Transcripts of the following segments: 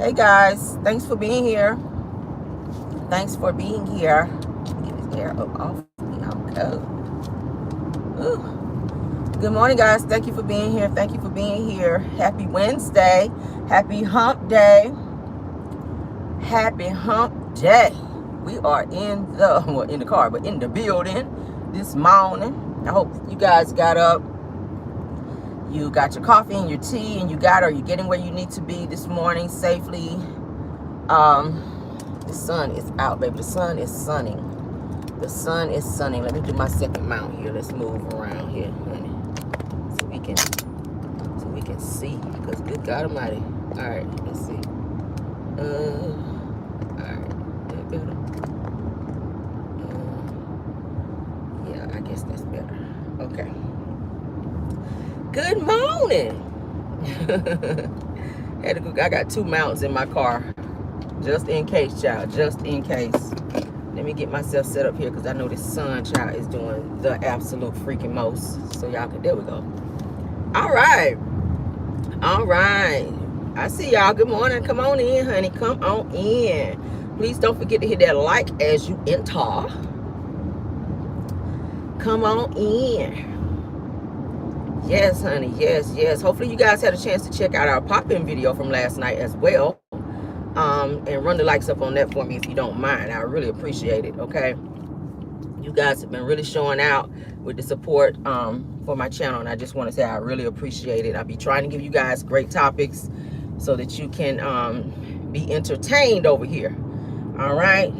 Hey guys, thanks for being here. Thanks for being here. Get this hair up off me. I'm cold. Good morning, guys. Thank you for being here. Thank you for being here. Happy Wednesday. Happy hump day. Happy hump day. We are in the car, but in the building this morning. I hope you guys got up. You got your coffee and your tea, and you're getting where you need to be this morning safely. The sun is out, baby. The sun is sunning. The sun is sunning. Let me do my second mount here. Let's move around here, honey, so we can see. Because good God Almighty. All right, let's see. All right, that better. Yeah, I guess that's better. Okay. Good morning. I got 2 mounts in my car, just in case, child. Just in case. Let me get myself set up here because I know this sun, child, is doing the absolute freaking most. So y'all can. There we go. All right. I see y'all. Good morning. Come on in, honey. Come on in. Please don't forget to hit that like as you enter. Come on in. Yes, honey. Yes. Hopefully you guys had a chance to check out our pop-in video from last night as well. And run the likes up on that for me if you don't mind. I really appreciate it, okay? You guys have been really showing out with the support for my channel, and I just want to say I really appreciate it. I'll be trying to give you guys great topics so that you can be entertained over here. All right?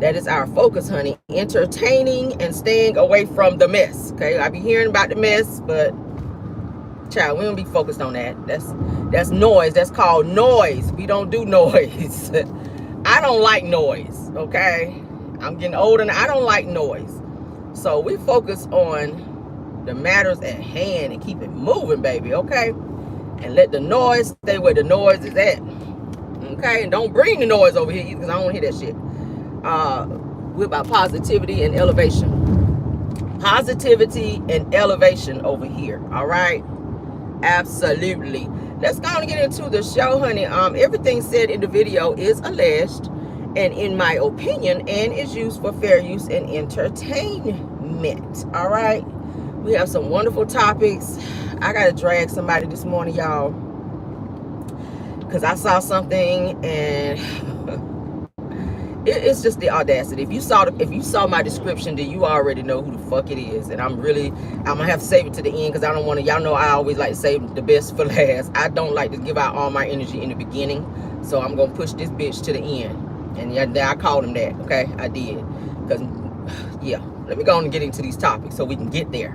That is our focus, honey. Entertaining and staying away from the mess. Okay, I be hearing about the mess, but child, we don't be focused on that. That's noise. That's called noise. We don't do noise. I don't like noise. Okay, I'm getting older and I don't like noise. So we focus on the matters at hand and keep it moving, baby. Okay, and let the noise stay where the noise is at. Okay, and don't bring the noise over here because I don't want to hear that shit. We're about positivity and elevation. Positivity and elevation over here. All right. Absolutely. Let's go and get into the show, honey. Everything said in the video is alleged and in my opinion and is used for fair use and entertainment. All right. We have some wonderful topics. I gotta drag somebody this morning, y'all, because I saw something and it's just the audacity. If you saw my description, then you already know who the fuck it is. And I'm gonna have to save it to the end because I don't want to. Y'all know I always like to save the best for last. I don't like to give out all my energy in the beginning, so I'm gonna push this bitch to the end. And yeah, I called him that. Okay, I did. Because yeah, let me go on and get into these topics so we can get there.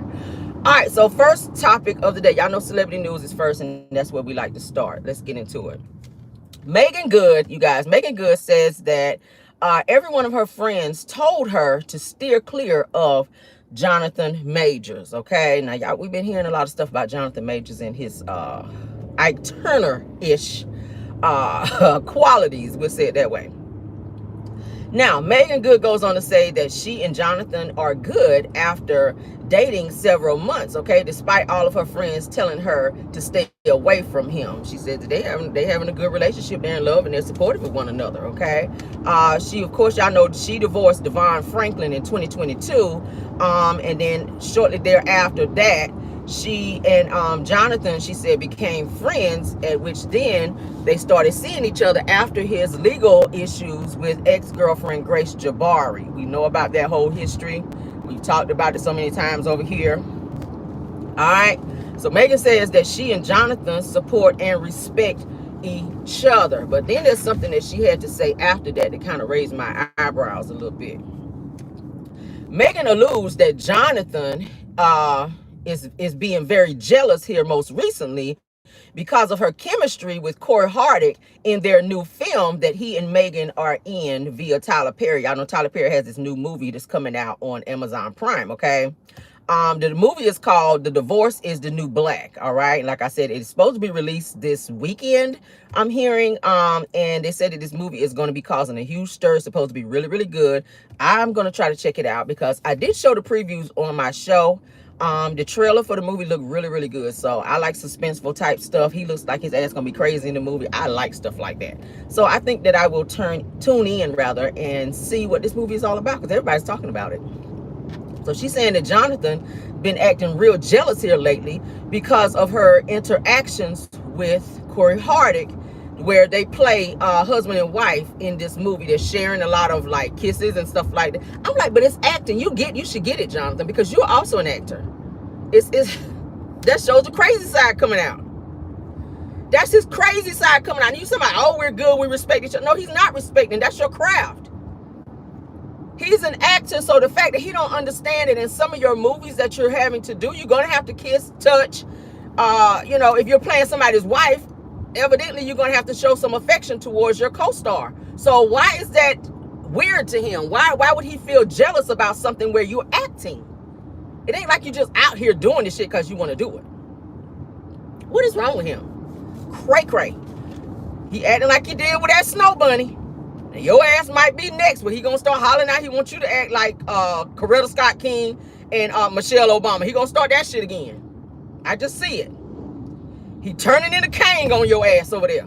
All right. So first topic of the day. Y'all know celebrity news is first, and that's where we like to start. Let's get into it. Megan Good, you guys. Megan Good says that every one of her friends told her to steer clear of Jonathan Majors. Okay, now y'all, we've been hearing a lot of stuff about Jonathan Majors and his Ike Turner-ish qualities. We'll say it that way. Now, Megan Good goes on to say that she and Jonathan are good after dating several months, okay, despite all of her friends telling her to stay away from him. She said that they having a good relationship, they're in love, and they're supportive of one another, okay? She, of course, y'all know she divorced Devon Franklin in 2022, and then shortly thereafter that, she and Jonathan, she said, became friends, at which then they started seeing each other after his legal issues with ex-girlfriend Grace Jabari. We know about that whole history. We've talked about it so many times over here. All right. So Megan says that she and Jonathan support and respect each other. But then there's something that she had to say after that kind of raised my eyebrows a little bit. Megan alludes that Jonathan is being very jealous here most recently because of her chemistry with Corey Hardwick in their new film that he and Megan are in via Tyler Perry. Y'all know Tyler Perry has this new movie that's coming out on Amazon Prime, okay? The movie is called The Divorce is the New Black, all right? Like I said, it's supposed to be released this weekend, I'm hearing, and they said that this movie is going to be causing a huge stir. It's supposed to be really, really good. I'm going to try to check it out because I did show the previews on my show. The trailer for the movie looked really, really good. So I like suspenseful type stuff. He looks like his ass gonna be crazy in the movie. I like stuff like that. So I think that I will tune in rather and see what this movie is all about, because everybody's talking about it. So she's saying that Jonathan been acting real jealous here lately because of her interactions with Corey Hardick, where they play husband and wife in this movie. They're sharing a lot of like kisses and stuff like that. I'm like, but it's acting. You should get it, Jonathan, because you're also an actor. It's that shows the crazy side coming out. That's his crazy side coming out. And you somebody, oh, we're good, we respect each other. No, he's not respecting. That's your craft. He's an actor, so the fact that he don't understand it in some of your movies that you're having to do, you're gonna have to kiss, touch. You know, if you're playing somebody's wife, evidently you're gonna have to show some affection towards your co-star. So why is that weird to him? Why would he feel jealous about something where you're acting? It ain't like you're just out here doing this shit because you want to do it. What is wrong with him? Cray. He acting like he did with that snow bunny. And your ass might be next, but he gonna start hollering out. He wants you to act like Coretta Scott King and Michelle Obama. He gonna start that shit again. I just see it. He turning into Kang on your ass over there.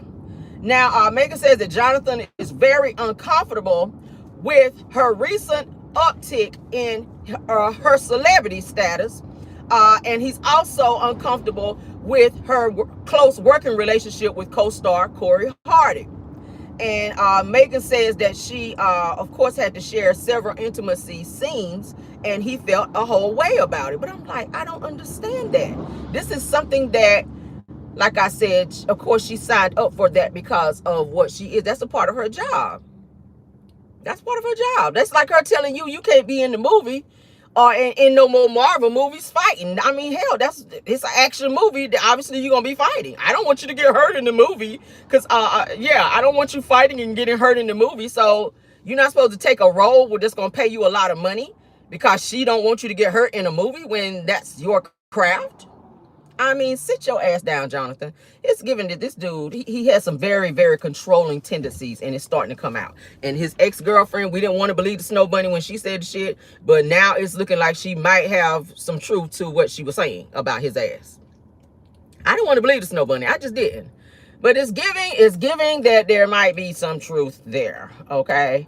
Now, Megan says that Jonathan is very uncomfortable with her recent uptick in her celebrity status, and he's also uncomfortable with her close working relationship with co-star Corey Hardick. And Megan says that she, of course, had to share several intimacy scenes, and he felt a whole way about it. But I'm like, I don't understand that. This is something that, like I said, of course, she signed up for that because of what she is. That's a part of her job. That's part of her job. That's like her telling you, you can't be in the movie or in no more Marvel movies fighting. I mean, hell, it's an action movie that obviously you're going to be fighting. I don't want you to get hurt in the movie because, yeah, I don't want you fighting and getting hurt in the movie. So you're not supposed to take a role where that's going to pay you a lot of money because she don't want you to get hurt in a movie when that's your craft. I mean, sit your ass down, Jonathan. It's given that this dude, he has some very, very controlling tendencies, and it's starting to come out. And his ex-girlfriend, we didn't want to believe the snow bunny when she said the shit, but now it's looking like she might have some truth to what she was saying about his ass. I didn't want to believe the snow bunny. I just didn't. But it's giving that there might be some truth there, okay?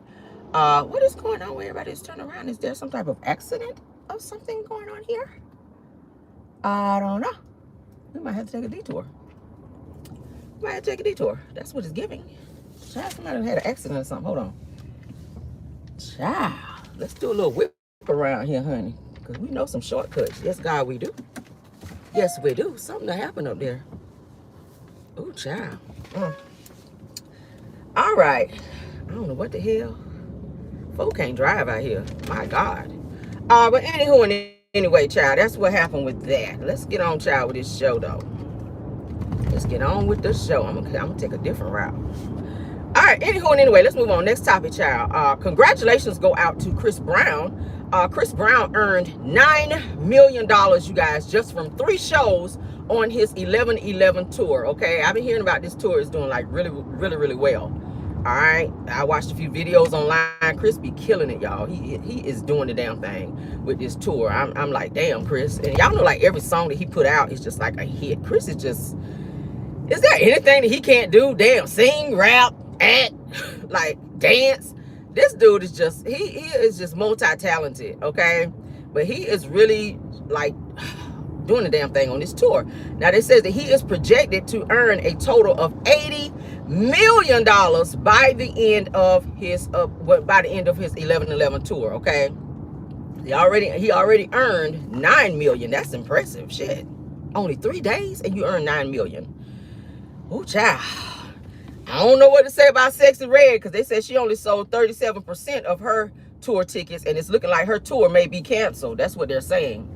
What is going on where everybody's turning around? Is there some type of accident or something going on here? I don't know. We might have to take a detour. That's what it's giving. Child, somebody had an accident or something. Hold on. Child, let's do a little whip around here, honey. Because we know some shortcuts. Yes, God, we do. Yes, we do. Something to happen up there. Oh, child. All right. I don't know what the hell. Folk can't drive out here. My God. But anyway, child, that's what happened with that. Let's get on, child, with this show, though. Let's get on with the show. I'm gonna take a different route. All right, anyway, let's move on. Next topic, child. Congratulations go out to Chris Brown. Chris Brown earned $9 million, you guys, just from 3 shows on his 11/11 tour, okay? I've been hearing about this tour. It's doing, like, really, really, really well. All right, I watched a few videos online. Chris be killing it, y'all. He is doing the damn thing with this tour. I'm like, damn, Chris. And y'all know, like, every song that he put out is just like a hit. Chris is just, is there anything that he can't do? Damn, sing, rap, act, like, dance. This dude is just, he is just multi-talented, okay? But he is really, like, doing the damn thing on this tour. Now, it says that he is projected to earn a total of $80 million by the end of his 11/11 tour, okay? He already earned $9 million. That's impressive. Shit. Only 3 days and you earn $9 million. Oh, child. I don't know what to say about Sexy Red because they said she only sold 37% of her tour tickets, and it's looking like her tour may be canceled. That's what they're saying.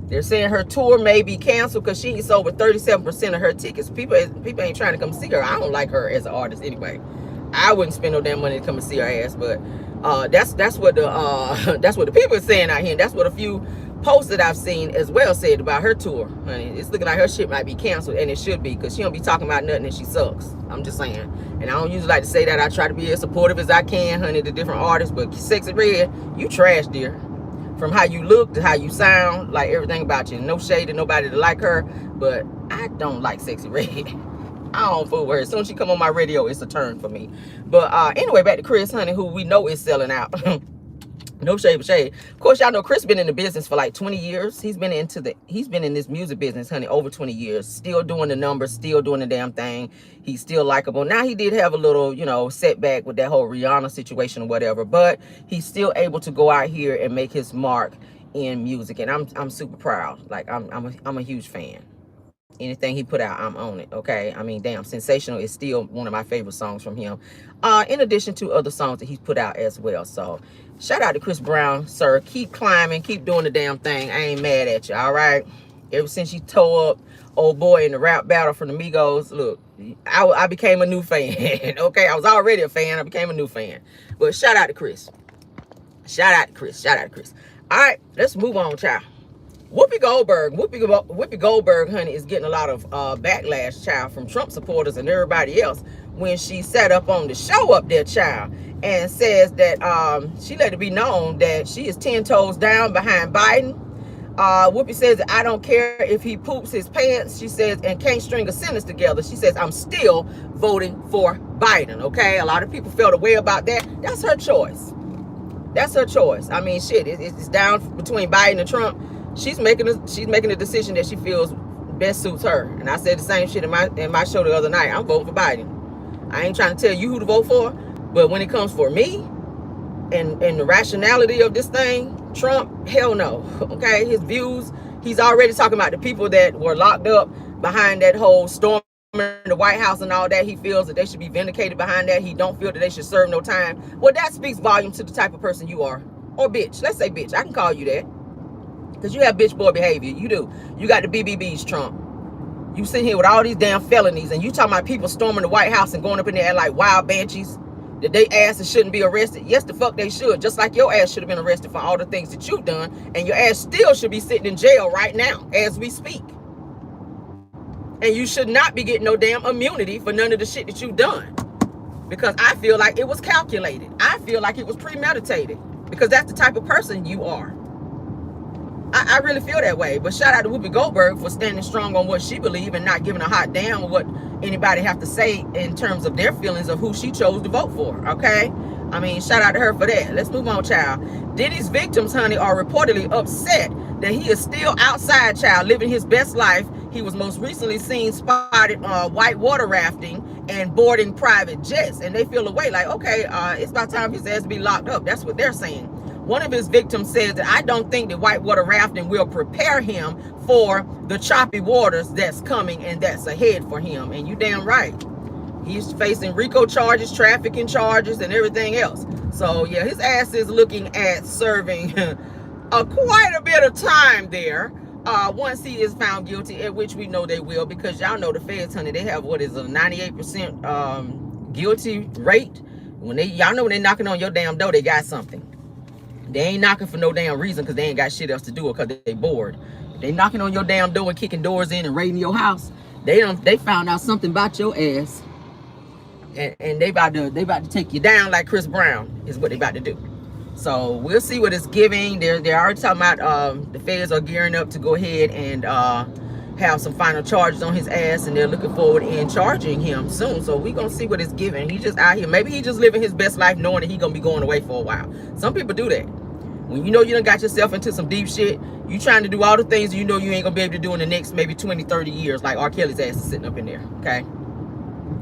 They're saying her tour may be canceled because she sold with 37% of her tickets. People ain't trying to come see her. I don't like her as an artist anyway. I wouldn't spend no damn money to come and see her ass. But that's what the people are saying out here. And that's what a few posts that I've seen as well said about her tour. Honey, it's looking like her shit might be canceled, and it should be because she don't be talking about nothing and she sucks. I'm just saying. And I don't usually like to say that. I try to be as supportive as I can, honey, to different artists. But Sexy Red, you trash, dear. from how you look to how you sound, like everything about you. No shade to nobody to like her, but I don't like Sexy Red. I don't fool with her. As soon as she come on my radio, it's a turn for me. But anyway, back to Chris, honey, who we know is selling out. No shade but shade. Of course, y'all know Chris been in the business for like 20 years. He's been in this music business, honey, over 20 years. Still doing the numbers, still doing the damn thing. He's still likable. Now he did have a little, you know, setback with that whole Rihanna situation or whatever, but he's still able to go out here and make his mark in music, and I'm super proud. Like I'm a huge fan. Anything he put out, I'm on it. Okay, I mean, damn, Sensational is still one of my favorite songs from him, in addition to other songs that he's put out as well. So shout out to Chris Brown, sir. Keep climbing, keep doing the damn thing. I ain't mad at you. All right, ever since you tore up old boy in the rap battle from the Migos, look, I became a new fan. Okay, I was already a fan, I became a new fan. But shout out to Chris. Shout out to Chris. Shout out to Chris. All right, let's move on, child. Whoopi Goldberg, honey, is getting a lot of backlash, child, from Trump supporters and everybody else when she sat up on the show up there, child, and says that she let it be known that she is 10 toes down behind Biden. Whoopi says that I don't care if he poops his pants, she says, and can't string a sentence together. She says, I'm still voting for Biden, okay? A lot of people felt a way about that. That's her choice. That's her choice. I mean, shit, it's down between Biden and Trump. She's making a decision that she feels best suits her. And I said the same shit in my show the other night. I'm voting for Biden. I ain't trying to tell you who to vote for, but when it comes for me and the rationality of this thing, Trump, hell no. Okay, his views, he's already talking about the people that were locked up behind that whole storm in the White House and all that. He feels that they should be vindicated behind that. He don't feel that they should serve no time. Well, that speaks volume to the type of person you are. Or bitch. Let's say bitch. I can call you that. Because you have bitch boy behavior. You do. You got the BBBs, Trump. You sitting here with all these damn felonies, and you talking about people storming the White House and going up in there like wild banshees, that they asses shouldn't be arrested. Yes, the fuck they should. Just like your ass should have been arrested for all the things that you've done, and your ass still should be sitting in jail right now as we speak. And you should not be getting no damn immunity for none of the shit that you've done. Because I feel like it was calculated. I feel like it was premeditated. Because that's the type of person you are. I really feel that way. But shout out to Whoopi Goldberg for standing strong on what she believes and not giving a hot damn what anybody have to say in terms of their feelings of who she chose to vote for. Okay? I mean, shout out to her for that. Let's move on, child. Diddy's victims, honey, are reportedly upset that he is still outside, child, living his best life. He was most recently seen spotted white water rafting and boarding private jets. And they feel away like, okay, it's about time his ass to be locked up. That's what they're saying. One of his victims says that I don't think that whitewater rafting will prepare him for the choppy waters that's coming and that's ahead for him. And you damn right. He's facing RICO charges, trafficking charges, and everything else. So, yeah, his ass is looking at serving quite a bit of time there once he is found guilty, at which we know they will, because y'all know the feds, honey, they have, what is it, a 98% guilty rate. Y'all know when they're knocking on your damn door, they got something. They ain't knocking for no damn reason because they ain't got shit else to do or because they bored. They knocking on your damn door and kicking doors in and raiding your house. They found out something about your ass. And they about to take you down like Chris Brown is what they about to do. So we'll see what it's giving. They're already talking about the feds are gearing up to go ahead and have some final charges on his ass, and they're looking forward in charging him soon. So we're gonna see what it's giving. He just out here. Maybe he just living his best life knowing that he gonna be going away for a while. Some people do that. When you know you done got yourself into some deep shit, you trying to do all the things you know you ain't gonna be able to do in the next maybe 20, 30 years, like R. Kelly's ass is sitting up in there, okay?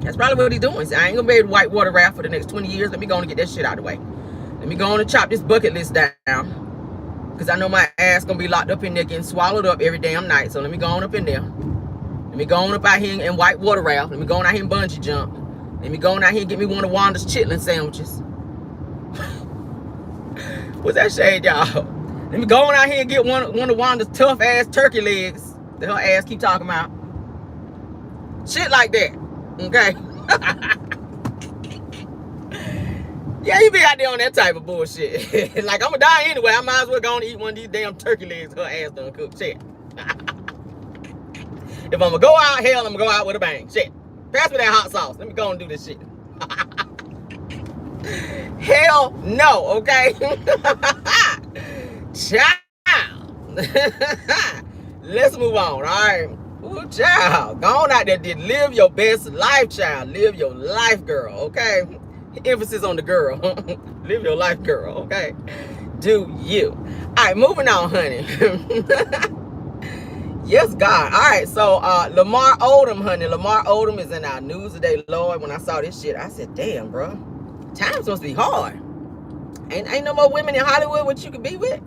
That's probably what he's doing. He I ain't gonna be able to whitewater raft for the next 20 years. Let me go on and get that shit out of the way. Let me go on and chop this bucket list down. Because I know my ass gonna be locked up in there getting swallowed up every damn night. So let me go on up in there. Let me go on up out here and whitewater raft. Let me go on out here and bungee jump. Let me go on out here and get me one of Wanda's chitlin sandwiches. What's that shade, y'all? Let me go on out here and get one of Wanda's tough ass turkey legs that her ass keep talking about. Shit like that. Okay? Yeah, you be out there on that type of bullshit. Like, I'm gonna die anyway. I might as well go on and eat one of these damn turkey legs her ass done cook. Shit. If I'm gonna go out, hell, I'm gonna go out with a bang. Shit. Pass me that hot sauce. Let me go and do this shit. Hell no, okay? Child. Let's move on, all right? Ooh, child. Go on out there, live your best life, child. Live your life, girl, okay? Emphasis on the girl. Live your life, girl, okay? Do you. All right, moving on, honey. Yes, God. All right, so Lamar Odom, honey. Lamar Odom is in our news today, Lord. When I saw this shit, I said, damn, bro. Times must be hard. Ain't no more women in Hollywood what you could be with.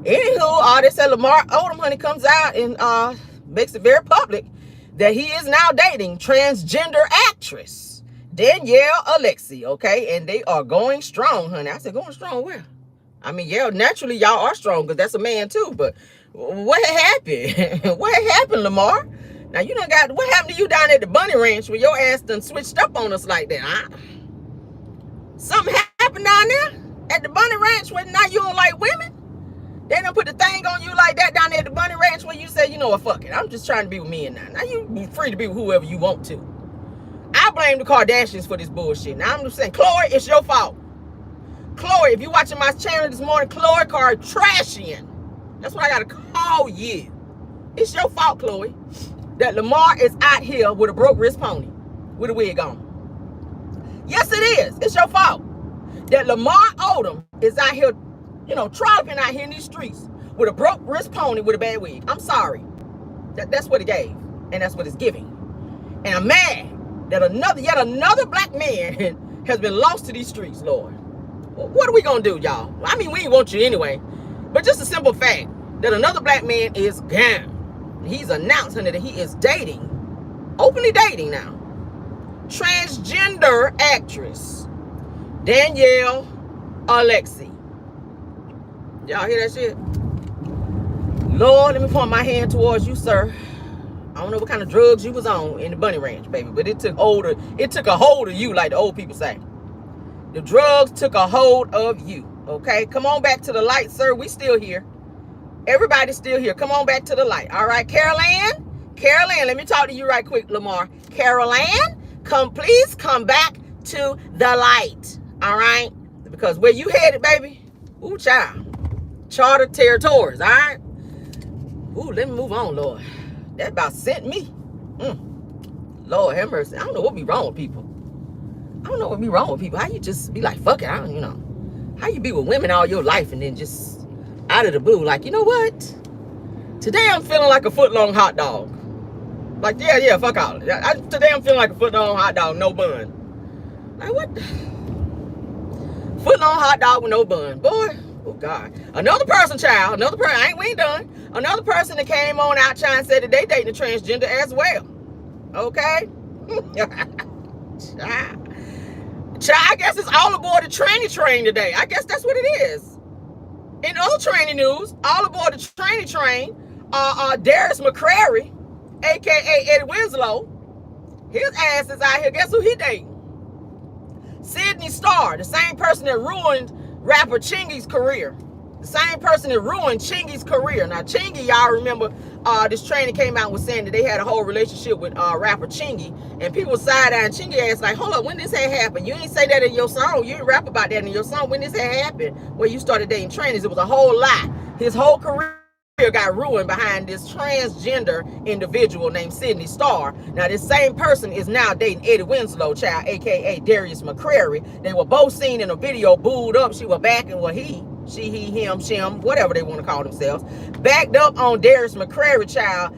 Anywho, they said Lamar Odom, honey, comes out and makes it very public that he is now dating transgender actress Danielle Alexi, okay? And they are going strong, honey. I said, going strong where? I mean, yeah, naturally y'all are strong because that's a man too, but what happened? What happened, Lamar? Now, you done got, what happened to you down at the Bunny Ranch where your ass done switched up on us like that, huh? Something happened down there at the Bunny Ranch where now you don't like women? They done put the thing on you like that down there at the Bunny Ranch where you say, you know what, fuck it. I'm just trying to be with men now. Now you be free to be with whoever you want to. I blame the Kardashians for this bullshit. Now I'm just saying, Chloe, it's your fault. Chloe, if you watching my channel this morning, Chloe Kardashian. That's what I gotta call you. It's your fault, Chloe, that Lamar is out here with a broke wrist pony with a wig on. Yes, it is. It's your fault that Lamar Odom is out here, you know, trolloping out here in these streets with a broke wrist pony with a bad wig. I'm sorry. That's what it gave, and that's what it's giving. And I'm mad that yet another black man has been lost to these streets, Lord. What are we gonna do, y'all? I mean, we ain't want you anyway, but just a simple fact that another black man is gone. He's announced, honey, that he is dating, openly dating now, transgender actress Danielle Alexi. Y'all hear that shit? Lord, let me point my hand towards you, sir. I don't know what kind of drugs you was on in the Bunny Ranch, baby, but it took a hold of you, like the old people say. The drugs took a hold of you, okay? Come on back to the light, sir. We still here. Everybody's still here. Come on back to the light, all right? Carol Ann, let me talk to you right quick, Lamar. Carol Ann, please come back to the light, all right? Because where you headed, baby, ooh, child. Charter territories, all right? Ooh, let me move on, Lord. That about sent me. Lord have mercy. I don't know what be wrong with people. How you just be like, fuck it, you know. How you be with women all your life and then just out of the blue, like, you know what? Today I'm feeling like a foot-long hot dog. Like, yeah, fuck all. Today I'm feeling like a foot-long hot dog, no bun. Like, what? Foot-long hot dog with no bun. Boy, oh, God. Another person, child. We ain't done. Another person that came on out trying to say that they dating a transgender as well. Okay? Child, I guess it's all aboard the tranny train today. I guess that's what it is. In other tranny news, all aboard the tranny train, Darius McCary, a.k.a. Eddie Winslow, his ass is out here. Guess who he dating? Sydney Starr, the same person that ruined rapper Chingy's career. The same person that ruined Chingy's career. Now, Chingy, y'all remember, this trainer came out with saying that they had a whole relationship with rapper Chingy. And people side-eyeing Chingy ass like, hold up, when this had happened? You ain't say that in your song. You didn't rap about that in your song. When this had happened, where you started dating trainers, it was a whole lie. His whole career got ruined behind this transgender individual named Sydney Starr. Now, this same person is now dating Eddie Winslow, child, a.k.a. Darius McCary. They were both seen in a video, booed up. She was backing, well, she, him, shim, whatever they want to call themselves, backed up on Darius McCary, child,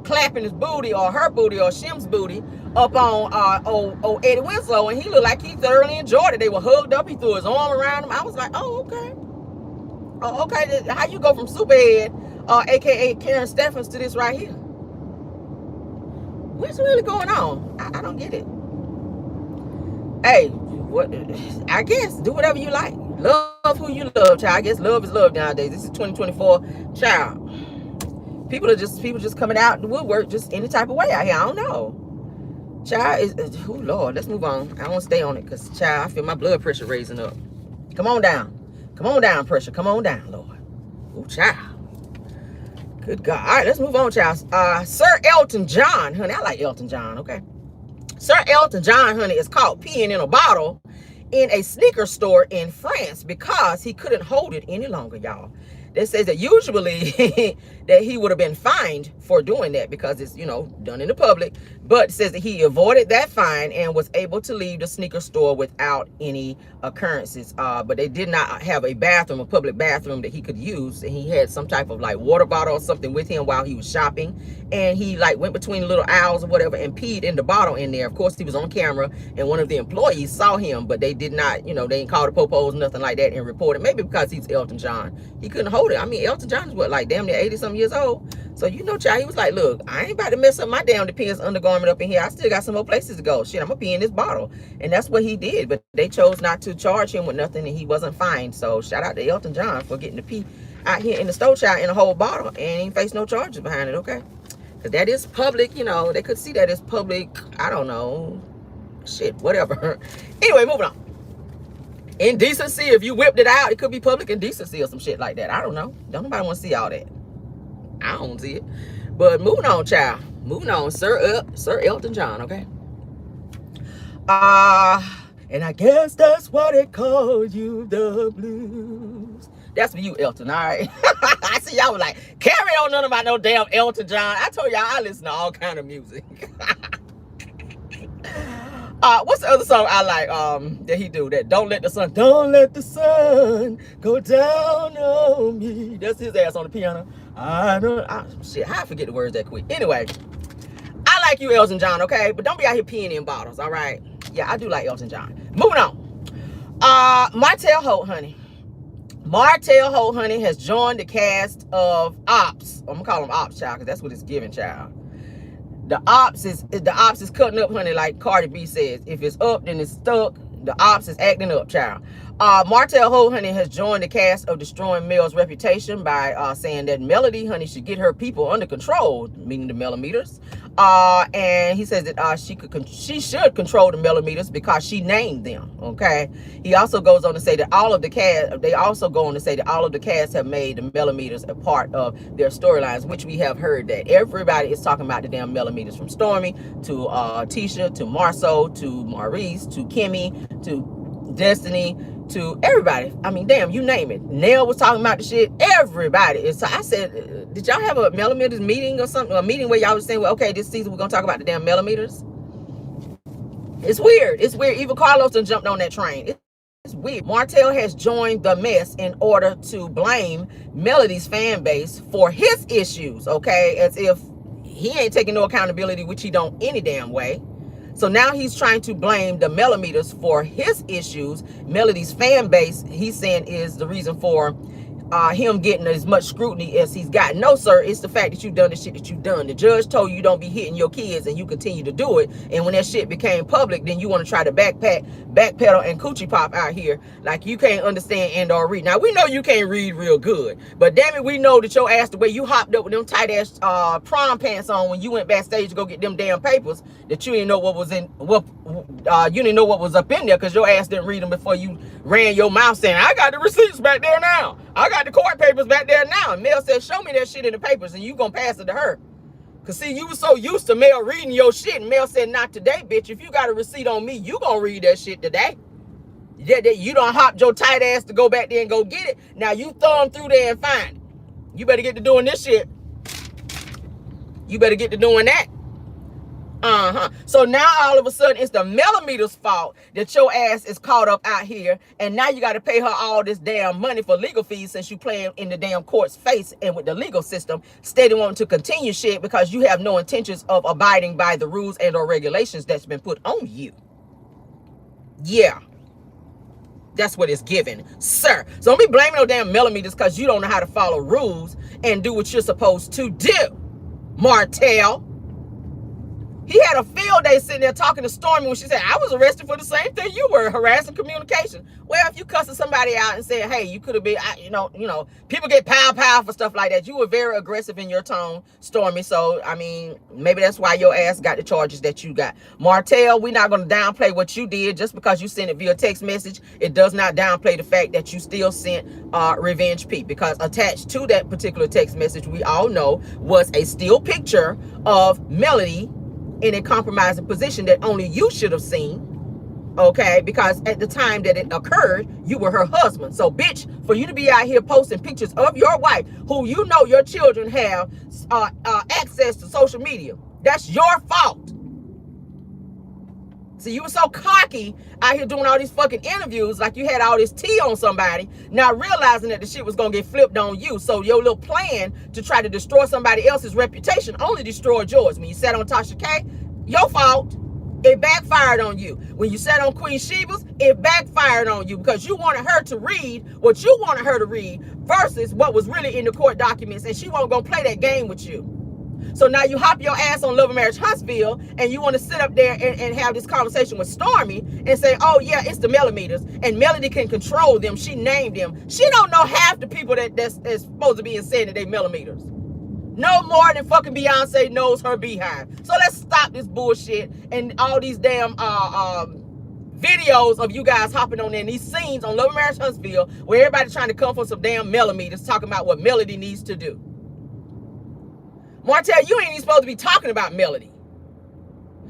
clapping his booty or her booty or Shim's booty up on Eddie Winslow, and he looked like he thoroughly enjoyed it. They were hugged up. He threw his arm around him. I was like, oh, okay. Oh, okay. How you go from Superhead, a.k.a. Karen Steffens, to this right here? What's really going on? I don't get it. Hey, what? I guess do whatever you like. Love who you love, child. I guess love is love nowadays. This is 2024, child. People just coming out the woodwork just any type of way out here. I don't know. Child, oh Lord, let's move on. I won't stay on it because, child, I feel my blood pressure raising up. Come on down. Come on down, pressure. Come on down, Lord. Oh, child. Good God. All right, let's move on, child. Sir Elton John, honey. I like Elton John, okay? Sir Elton John, honey, is caught peeing in a bottle in a sneaker store in France because he couldn't hold it any longer, y'all. That says that usually that he would have been fined for doing that because it's, you know, done in the public. But it says that he avoided that fine and was able to leave the sneaker store without any occurrences. But they did not have a bathroom, a public bathroom that he could use. And he had some type of like water bottle or something with him while he was shopping. And he like went between the little aisles or whatever and peed in the bottle in there. Of course, he was on camera and one of the employees saw him, but they did not, you know, they didn't call the popos, nothing like that, and report it. Maybe because he's Elton John. He couldn't hold it. I mean, Elton John is what, like damn near 80-something years old. So, you know, child, he was like, look, I ain't about to mess up my damn Depends undergarment up in here. I still got some more places to go. Shit, I'm gonna pee in this bottle. And that's what he did. But they chose not to charge him with nothing, and he wasn't fined. So shout out to Elton John for getting to pee out here in the store, child, in a whole bottle, and ain't face no charges behind it, okay? Because that is public, you know. They could see that as public, I don't know, shit, whatever. Anyway, moving on. Indecency, if you whipped it out, it could be public indecency or some shit like that. I don't know. Don't nobody want to see all that. I don't see it. But moving on, child. Moving on, Sir Elton John, okay? And I guess that's why they call you the blues. That's for you, Elton, all right? I see y'all was like, carry on none about no damn Elton John. I told y'all I listen to all kind of music. What's the other song I like that he do? That don't let the sun go down on me. That's his ass on the piano. Shit, I forget the words that quick. Anyway, I like you, Elton John, okay? But don't be out here peeing in bottles, all right? Yeah, I do like Elton John. Moving on. Martel Holt, honey. Martel Holt, honey, has joined the cast of Ops. I'm gonna call him Ops, child, because that's what it's giving, child. The ops is cutting up, honey, like Cardi B says. If it's up, then it's stuck. The ops is acting up, child. Martel Holt, honey, has joined the cast of Destroying Mel's Reputation by saying that Melody, honey, should get her people under control, meaning the millimeters. And he says that she should control the millimeters because she named them, okay? He also goes on to say that all of the cast have made the millimeters a part of their storylines, which we have heard that everybody is talking about the damn millimeters, from Stormy to Tisha to Marceau to Maurice to Kimmy to Destiny to everybody. I mean, damn, you name it. Nell was talking about the shit. Everybody. So I said, did y'all have a millimeters meeting or something? A meeting where y'all was saying, well, okay, this season we're gonna talk about the damn millimeters. It's weird. It's weird. Even Carlos done jumped on that train. It's weird. Martel has joined the mess in order to blame Melody's fan base for his issues, okay? As if he ain't taking no accountability, which he don't any damn way. So now he's trying to blame the millimeters for his issues. Melody's fan base, he's saying, is the reason for him getting as much scrutiny as he's got. No, sir, it's the fact that you've done the shit that you've done. The judge told you don't be hitting your kids, and you continue to do it. And when that shit became public, then you want to try to backpedal and coochie pop out here like you can't understand and or read. Now, we know you can't read real good, but damn it, we know that your ass, the way you hopped up with them tight ass prom pants on when you went backstage to go get them damn papers, that you didn't know what was in you didn't know what was up in there because your ass didn't read them before you ran your mouth saying, I got the receipts back there now. I got the court papers back there now. And Mel said, show me that shit in the papers, and you gonna pass it to her. Because, see, you were so used to Mel reading your shit, and Mel said, not today, bitch. If you got a receipt on me, you gonna read that shit today. You done hopped your tight ass to go back there and go get it. Now you thumb through there and find it. You better get to doing this shit. You better get to doing that. So now all of a sudden it's the millimeters' fault that your ass is caught up out here, and now you got to pay her all this damn money for legal fees since you playing in the damn court's face and with the legal system, steady wanting to continue shit because you have no intentions of abiding by the rules and or regulations that's been put on you. Yeah. That's what it's given, sir. So don't be blaming no damn millimeters because you don't know how to follow rules and do what you're supposed to do, Martel. He had a field day sitting there talking to Stormy when she said, I was arrested for the same thing you were, harassing communication. Well, if you cussing somebody out and saying, hey, you could have been, you know, people get pow for stuff like that. You were very aggressive in your tone, Stormy. So, I mean, maybe that's why your ass got the charges that you got. Martel, we're not going to downplay what you did. Just because you sent it via text message, it does not downplay the fact that you still sent Revenge Pete, because attached to that particular text message, we all know, was a still picture of Melody in a compromising position that only you should have seen. Okay, because at the time that it occurred, you were her husband. So, bitch, for you to be out here posting pictures of your wife, who you know your children have access to social media, that's your fault. So you were so cocky out here doing all these fucking interviews like you had all this tea on somebody, not realizing that the shit was gonna get flipped on you. So your little plan to try to destroy somebody else's reputation only destroyed yours. When you sat on Tasha K, your fault. It backfired on you. When you sat on Queen Sheba's, it backfired on you because you wanted her to read what you wanted her to read versus what was really in the court documents, and she wasn't gonna play that game with you. So now you hop your ass on Love and Marriage Huntsville and you want to sit up there and have this conversation with Stormy and say, oh yeah, it's the millimeters and Melody can control them. She named them. She don't know half the people that's supposed to be saying that they millimeters. No more than fucking Beyonce knows her beehive. So let's stop this bullshit and all these damn videos of you guys hopping on there and these scenes on Love and Marriage Huntsville where everybody's trying to come for some damn millimeters talking about what Melody needs to do. Martel, you ain't even supposed to be talking about Melody.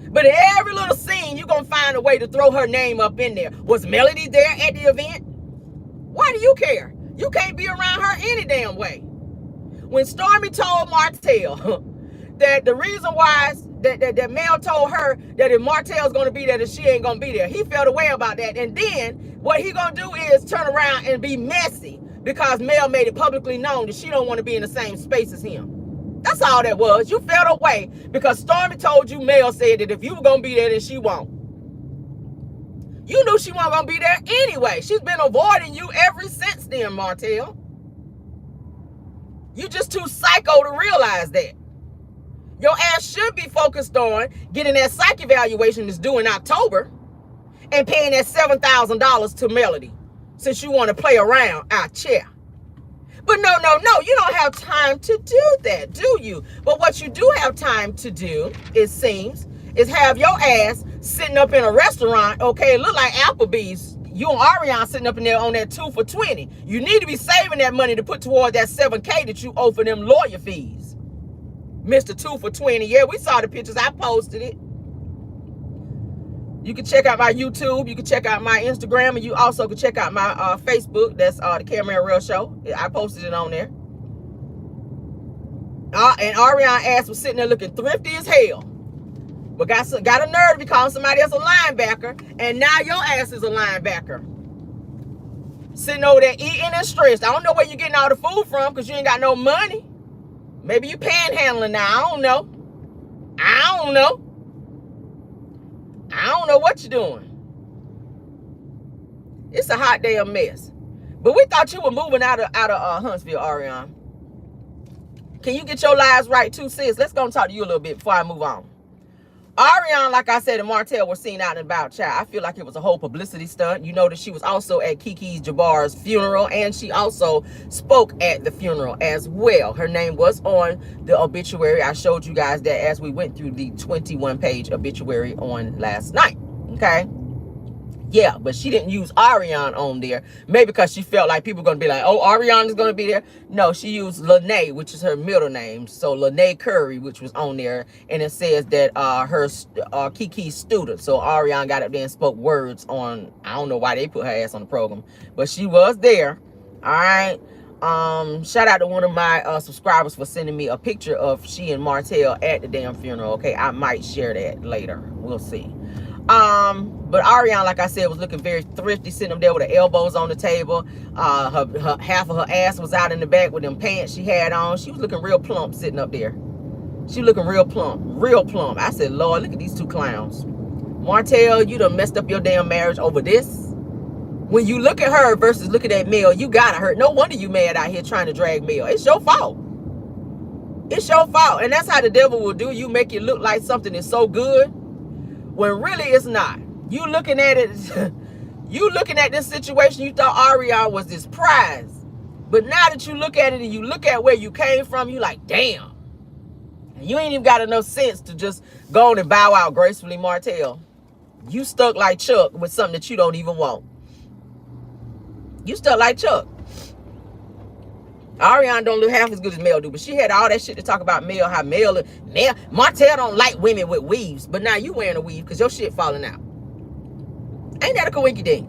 But in every little scene, you're going to find a way to throw her name up in there. Was Melody there at the event? Why do you care? You can't be around her any damn way. When Stormy told Martel that the reason why that Mel told her that if Martel's going to be there, that she ain't going to be there, he felt away about that. And then what he going to do is turn around and be messy because Mel made it publicly known that she don't want to be in the same space as him. That's all that was. You felt away because Stormy told you, Mel said that if you were going to be there, then she won't. You knew she wasn't going to be there anyway. She's been avoiding you ever since then, Martel. You just too psycho to realize that. Your ass should be focused on getting that psych evaluation that's due in October and paying that $7,000 to Melody since you want to play around out chair. But no, you don't have time to do that, do you? But what you do have time to do, it seems, is have your ass sitting up in a restaurant, okay, it look like Applebee's. You and Ariana sitting up in there on that 2 for $20. You need to be saving that money to put toward that $7K that you owe for them lawyer fees. Mr. 2 for $20. Yeah, we saw the pictures. I posted it. You can check out my YouTube. You can check out my Instagram. And you also can check out my Facebook. That's the Camera and Rell Show. I posted it on there. And Ariana ass was sitting there looking thrifty as hell. But got a nerve to be calling somebody else a linebacker. And now your ass is a linebacker. Sitting over there eating and stressed. I don't know where you're getting all the food from because you ain't got no money. Maybe you panhandling now. I don't know. I don't know what you're doing. It's a hot damn mess. But we thought you were moving out of Huntsville, Ariana. Can you get your lives right too, sis? Let's go and talk to you a little bit before I move on. Ariana, like I said, and Martel were seen out and about, child. I feel like it was a whole publicity stunt. You know that she was also at Kiki Jabar's funeral, and she also spoke at the funeral as well. Her name was on the obituary. I showed you guys that as we went through the 21-page obituary on last night, okay? Yeah, but she didn't use Ariana on there. Maybe because she felt like people were going to be like, oh, Ariana's going to be there. No, she used Lene, which is her middle name. So Lene Curry, which was on there. And it says that her Kiki's student. So Ariana got up there and spoke words on, I don't know why they put her ass on the program. But she was there. All right. Shout out to one of my subscribers for sending me a picture of she and Martel at the damn funeral. Okay, I might share that later. We'll see. But Ariana, like I said, was looking very thrifty, sitting up there with her elbows on the table. Her half of her ass was out in the back with them pants she had on. She was looking real plump sitting up there. She looking real plump, real plump. I said, Lord, look at these two clowns. Martel, you done messed up your damn marriage over this. When you look at her versus look at that Mel, you gotta hurt. No wonder you mad out here trying to drag Mel. It's your fault. It's your fault. And that's how the devil will do. You make it look like something is so good when really it's not. You looking at it, you looking at this situation, you thought Ariana was this prize. But now that you look at it and you look at where you came from, you like, damn. And you ain't even got enough sense to just go on and bow out gracefully, Martel. You stuck like Chuck with something that you don't even want. You stuck like Chuck. Ariana don't look half as good as Mel do, but she had all that shit to talk about Mel, how Mel, Martel don't like women with weaves, but now you wearing a weave because your shit falling out. Ain't that a coinky dink?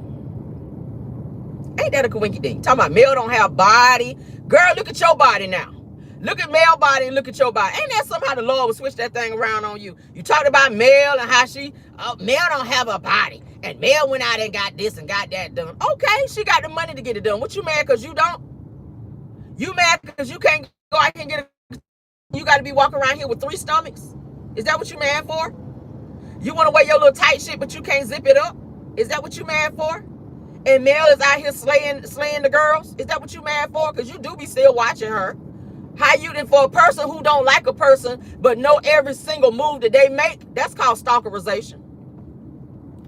Ain't that a coinky dink? Talking about Mel don't have body. Girl, look at your body now. Look at Mel body and look at your body. Ain't that somehow the Lord will switch that thing around on you? You talked about Mel and how Mel don't have a body. And Mel went out and got this and got that done. Okay, she got the money to get it done. What you mad because you don't? You mad because you can't go out here and get it? You got to be walking around here with 3 stomachs? Is that what you mad for? You want to wear your little tight shit, but you can't zip it up? Is that what you mad for? And Mel is out here slaying the girls? Is that what you mad for? Because you do be still watching her. How you then for a person who don't like a person but know every single move that they make? That's called stalkerization.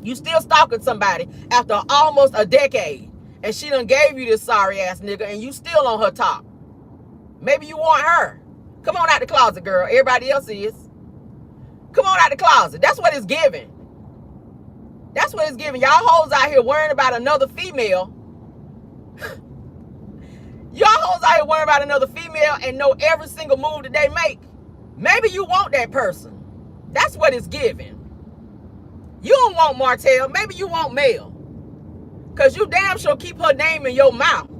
You still stalking somebody after almost a decade, and she done gave you this sorry ass nigga, and you still on her top. Maybe you want her. Come on out the closet, girl. Everybody else is. Come on out the closet. That's what it's giving. That's what it's giving. Y'all hoes out here worrying about another female. Y'all hoes out here worrying about another female and know every single move that they make. Maybe you want that person. That's what it's giving. You don't want Martel. Maybe you want Mel. Because you damn sure keep her name in your mouth.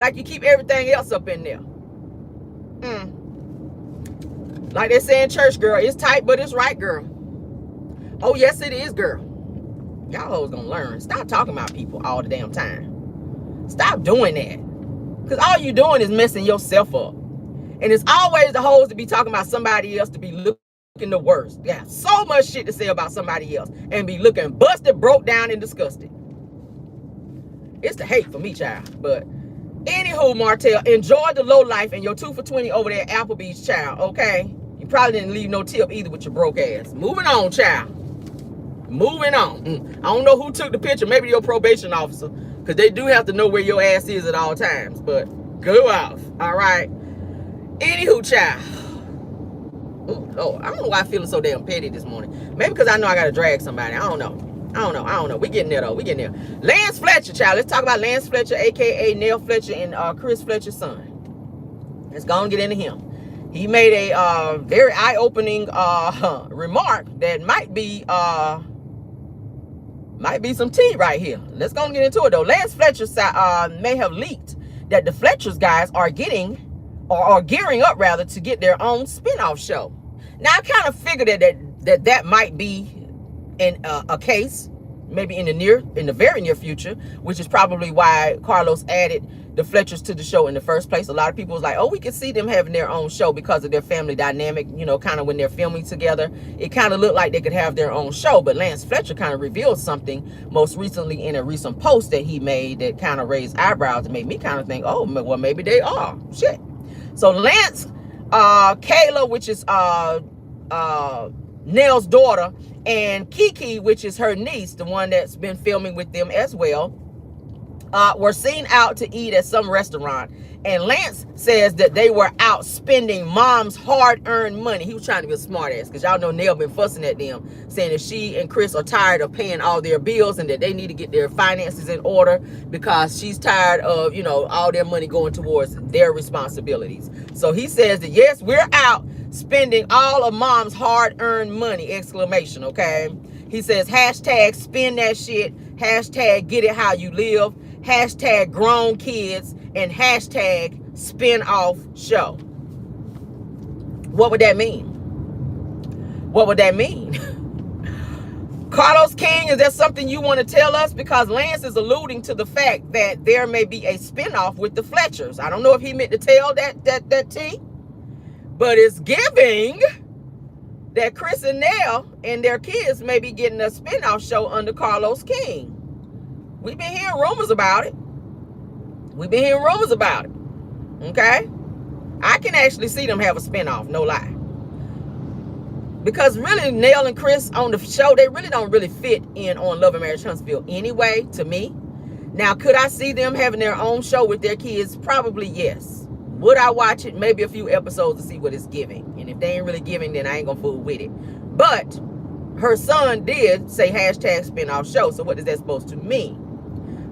Like you keep everything else up in there. Like they say in church, girl, it's tight, but it's right, girl. Oh, yes, it is, girl. Y'all hoes gonna learn. Stop talking about people all the damn time. Stop doing that. Because all you doing is messing yourself up. And it's always the hoes to be talking about somebody else to be looking the worst. They have so much shit to say about somebody else and be looking busted, broke down, and disgusted. It's the hate for me, child. But anywho, Martel, enjoy the low life and your 2 for $20 over there at Applebee's, child, okay? You probably didn't leave no tip either with your broke ass. Moving on, child. Moving on. I don't know who took the picture. Maybe your probation officer. Because they do have to know where your ass is at all times. But go off. All right. Anywho, child. Oh, Lord. I don't know why I'm feeling so damn petty this morning. Maybe because I know I got to drag somebody. I don't know. We getting there, though. We getting there. Lance Fletcher, child. Let's talk about Lance Fletcher, a.k.a. Nell Fletcher and Chris Fletcher's son. Let's go and get into him. He made a very eye-opening remark that might be some tea right here. Let's go and get into it, though. Lance Fletcher may have leaked that the Fletchers guys are gearing up, rather, to get their own spinoff show. Now, I kind of figured that might be in a case, maybe in the very near future, which is probably why Carlos added the Fletchers to the show in the first place. A lot of people was like, oh, we could see them having their own show because of their family dynamic, you know, kind of when they're filming together. It kind of looked like they could have their own show, but Lance Fletcher kind of revealed something most recently in a recent post that he made that kind of raised eyebrows and made me kind of think, oh, well, maybe they are. Shit. So Lance, Kayla, which is Nell's daughter, and Kiki, which is her niece, the one that's been filming with them as well, were seen out to eat at some restaurant. And Lance says that they were out spending mom's hard-earned money. He was trying to be a smart ass, because y'all know Nell been fussing at them, saying that she and Chris are tired of paying all their bills and that they need to get their finances in order because she's tired of, you know, all their money going towards their responsibilities. So he says that, yes, we're out spending all of mom's hard-earned money, exclamation, okay? He says, hashtag spend that shit, hashtag get it how you live, hashtag grown kids, and hashtag spin-off show. What would that mean? What would that mean? Carlos King, is there something you want to tell us? Because Lance is alluding to the fact that there may be a spin-off with the Fletchers. I don't know if he meant to tell that tea, but it's giving that Chris and Nell and their kids may be getting a spin-off show under Carlos King. We've been hearing rumors about it. Okay? I can actually see them have a spinoff, no lie. Because really, Nell and Chris on the show, they really don't really fit in on Love and Marriage Huntsville anyway, to me. Now, could I see them having their own show with their kids? Probably yes. Would I watch it? Maybe a few episodes to see what it's giving. And if they ain't really giving, then I ain't gonna fool with it. But her son did say hashtag spinoff show. So what is that supposed to mean?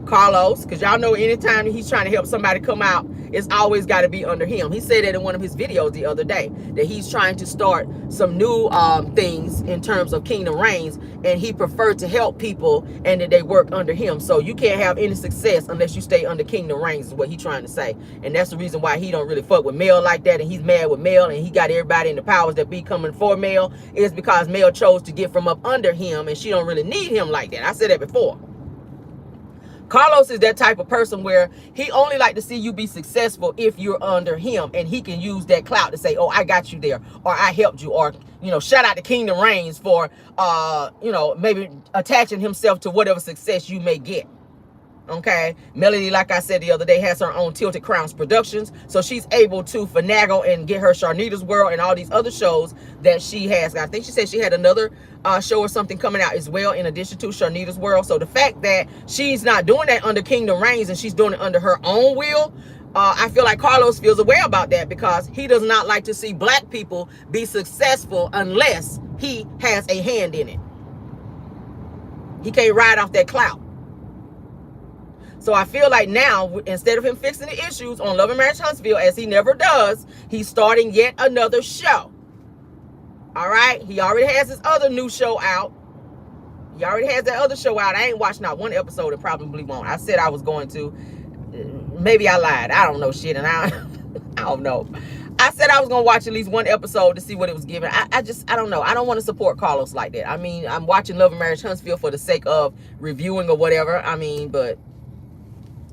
Carlos, because y'all know anytime he's trying to help somebody come out it's always got to be under him. He said that in one of his videos the other day, that he's trying to start some new things in terms of Kingdom Reigns, and he preferred to help people and that they work under him. So you can't have any success unless you stay under Kingdom Reigns, is what he's trying to say. And that's the reason why he don't really fuck with Mel like that, and he's mad with Mel, and he got everybody in the powers that be coming for Mel, is because Mel chose to get from up under him, and she don't really need him like that. I said that before. Carlos is that type of person where he only like to see you be successful if you're under him, and he can use that clout to say, oh, I got you there, or I helped you, or, you know, shout out to Kingdom Reigns for, you know, maybe attaching himself to whatever success you may get. Okay, Melody, like I said the other day, has her own Tilted Crowns Productions, so she's able to finagle and get her Sharnita's World and all these other shows that she has. I think she said she had another show or something coming out as well in addition to Sharnita's World. So the fact that she's not doing that under Kingdom Reigns and she's doing it under her own will, I feel like Carlos feels aware about that, because he does not like to see black people be successful unless he has a hand in it. He can't ride off that clout. So I feel like now, instead of him fixing the issues on Love and Marriage Huntsville, as he never does, he's starting yet another show. All right? He already has his other new show out. He already has that other show out. I ain't watched not one episode and probably won't. I said I was going to. Maybe I lied. I don't know shit, and I don't know. I said I was going to watch at least one episode to see what it was giving. I don't know. I don't want to support Carlos like that. I mean, I'm watching Love and Marriage Huntsville for the sake of reviewing or whatever. I mean, but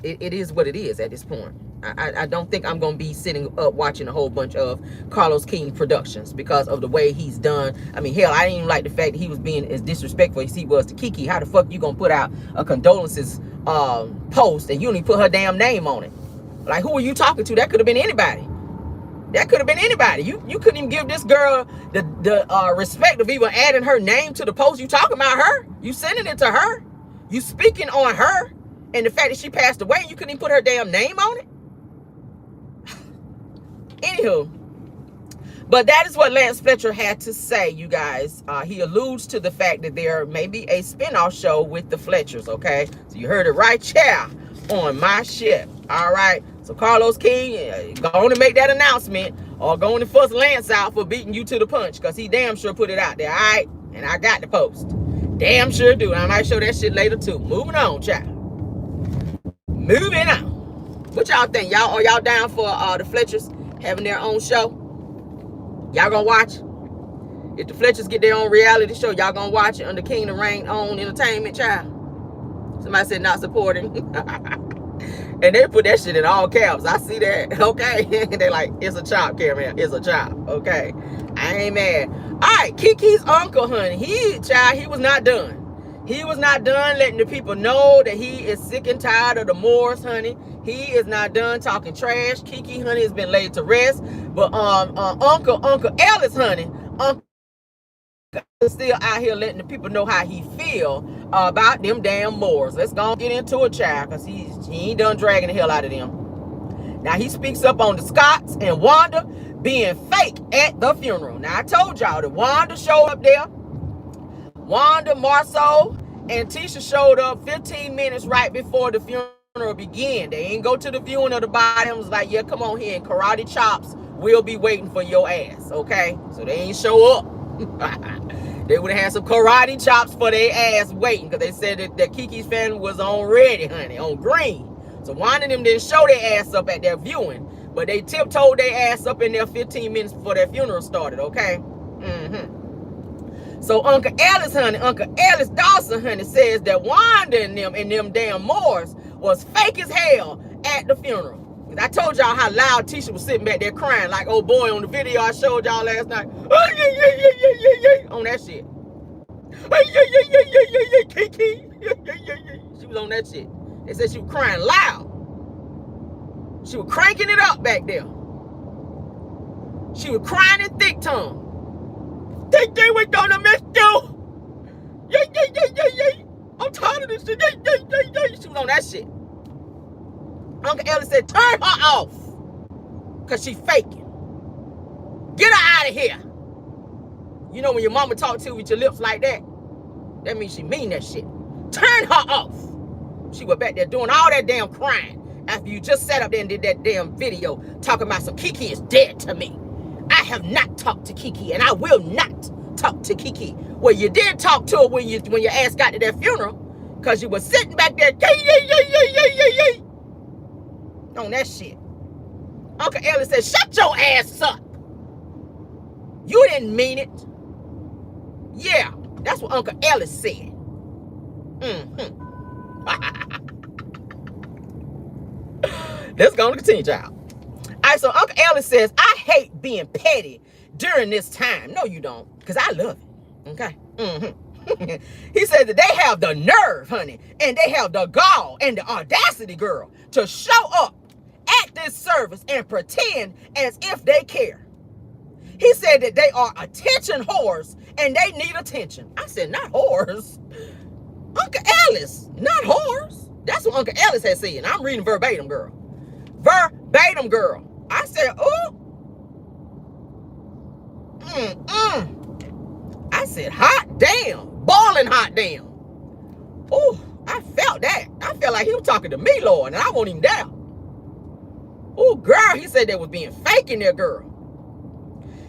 it is what it is at this point. I don't think I'm going to be sitting up watching a whole bunch of Carlos King productions because of the way he's done. I mean, hell, I didn't even like the fact that he was being as disrespectful as he was to Kiki. How the fuck you going to put out a condolences post and you don't even put her damn name on it? Like, who are you talking to? That could have been anybody. That could have been anybody. You couldn't even give this girl the respect of even adding her name to the post. You talking about her. You sending it to her. You speaking on her. And the fact that she passed away, you couldn't even put her damn name on it. Anywho, but that is what Lance Fletcher had to say, you guys. He alludes to the fact that there may be a spinoff show with the Fletchers, okay? So you heard it right here on my ship, all right? So Carlos King, go on and make that announcement, or go on and fuss Lance out for beating you to the punch, because he damn sure put it out there, all right? And I got the post. Damn sure do. I might show that shit later too. Moving on, child. Moving on. What y'all think? Y'all, are y'all down for the Fletchers having their own show? Y'all gonna watch? If the Fletchers get their own reality show, y'all gonna watch it under Kingdom Reigns own entertainment, child? Somebody said not supporting. And they put that shit in all caps. I see that. Okay. They like, it's a chop, Cameron. It's a chop. Okay. I ain't mad. All right. Kiki's uncle, honey. He was not done. He was not done letting the people know that he is sick and tired of the Moors, honey. He is not done talking trash. Kiki, honey, has been laid to rest. But Uncle Ellis, honey, Uncle is still out here letting the people know how he feel about them damn Moors. Let's go and get into it, child, because he ain't done dragging the hell out of them. Now, he speaks up on the Scotts and Wanda being fake at the funeral. Now, I told y'all that Wanda showed up there. Wanda, Marceau, and Tisha showed up 15 minutes right before the funeral began. They ain't go to the viewing of the body. It was like, yeah, come on here, and karate chops will be waiting for your ass, okay? So they ain't show up. They would have had some karate chops for their ass waiting, because they said that Kiki's family was on ready, honey, on green. So Wanda and them didn't show their ass up at their viewing, but they tiptoed their ass up in there 15 minutes before their funeral started, okay? So Uncle Ellis, honey, Uncle Ellis Dawson, honey, says that Wanda and them damn Moors was fake as hell at the funeral. I told y'all how loud Tisha was sitting back there crying, like old boy on the video I showed y'all last night. On that shit. Kiki. She was on that shit. They said she was crying loud. She was cranking it up back there. She was crying in thick tongue. They were gonna miss you. I'm tired of this shit. She was on that shit. Uncle Ellis said, turn her off. Because she faking. Get her out of here. You know when your mama talk to you with your lips like that, that means she mean that shit. Turn her off. She was back there doing all that damn crying after you just sat up there and did that damn video talking about some Kiki is dead to me. I have not talked to Kiki, and I will not talk to Kiki. Well, you did talk to her when your ass got to that funeral, because you were sitting back there on that shit. Uncle Ellis said, shut your ass up. You didn't mean it. Yeah, that's what Uncle Ellis said. Let's go on to continue, child. All right, so Uncle Ellis says, I hate being petty during this time. No, you don't, because I love it. Okay? He said that they have the nerve, honey, and they have the gall and the audacity, girl, to show up at this service and pretend as if they care. He said that they are attention whores and they need attention. I said, not whores. Uncle Ellis, not whores. That's what Uncle Ellis has said. And I'm reading verbatim, girl. Verbatim, girl. I said, ooh. I said, hot damn. Boiling hot damn. Ooh, I felt that. I felt like he was talking to me, Lord, and I won't even doubt. Ooh, girl, he said they was being fake in there, girl.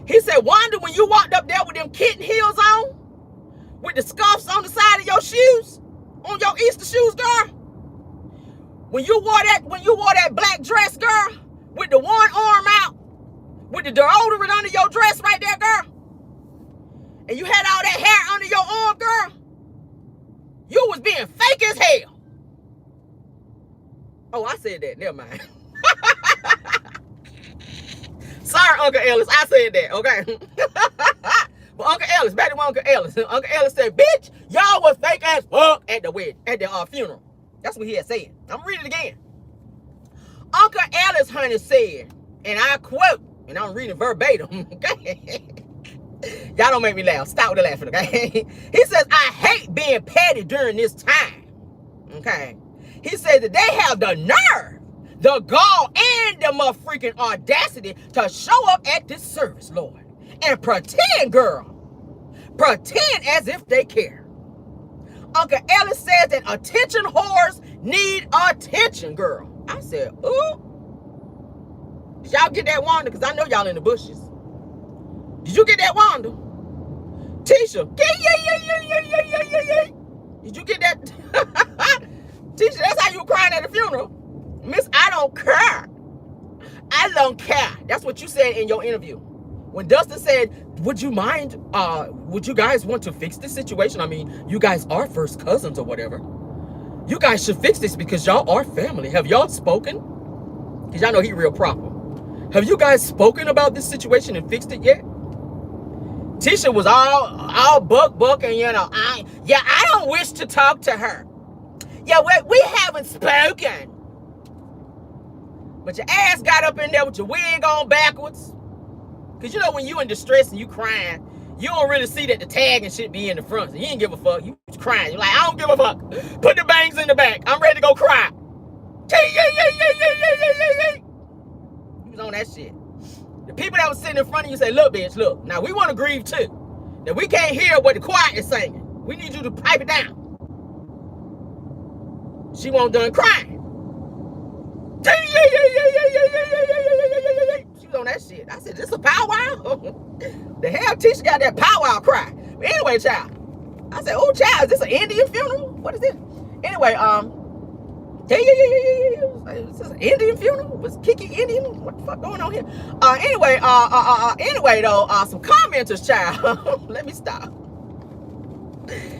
He said, Wanda, when you walked up there with them kitten heels on, with the scuffs on the side of your shoes, on your Easter shoes, girl, when you wore that black dress, girl, with the one arm out, with the deodorant under your dress right there, girl, and you had all that hair under your arm, girl, you was being fake as hell. Oh, I said that. Never mind. Sorry, Uncle Ellis. I said that, okay? But Uncle Ellis, back to Uncle Ellis. Uncle Ellis said, bitch, y'all was fake as fuck at the wedding, at the funeral. That's what he had said. I'm reading it again. Uncle Ellis, honey, said, and I quote, and I'm reading verbatim, okay? Y'all don't make me laugh. Stop with the laughing, okay? He says, I hate being petty during this time, okay? He said that they have the nerve, the gall, and the motherfucking audacity to show up at this service, Lord, and pretend, girl, pretend as if they care. Uncle Ellis says that attention whores need attention, girl. I said, ooh. Did y'all get that, Wanda? Because I know y'all in the bushes. Did you get that, Wanda? Tisha. Did you get that? Tisha, that's how you were crying at the funeral. Miss, I don't care. I don't care. That's what you said in your interview. When Dustin said, would you mind, would you guys want to fix this situation? I mean, you guys are first cousins or whatever. You guys should fix this because y'all are family. Have y'all spoken? Because y'all know he real proper. Have you guys spoken about this situation and fixed it yet? Tisha was all buck and, you know, I don't wish to talk to her. Yeah, we haven't spoken. But your ass got up in there with your wig on backwards. Because, you know, when you in distress and you crying, you don't really see that the tag and shit be in the front. So you ain't give a fuck. You crying. You're like, I don't give a fuck. Put the bangs in the back. I'm ready to go cry. You was on that shit. The people that was sitting in front of you say, look, bitch, look. Now, we want to grieve, too. Now, we can't hear what the choir is singing. We need you to pipe it down. She won't done crying. She was on that shit. I said, this a powwow? The hell Tisha got that powwow cry. But anyway, child. I said, oh, child, is this an Indian funeral? What is this? Anyway, is this an Indian funeral? Was Kiki Indian? What the fuck going on here? Anyway, though, some commenters, child. Let me stop.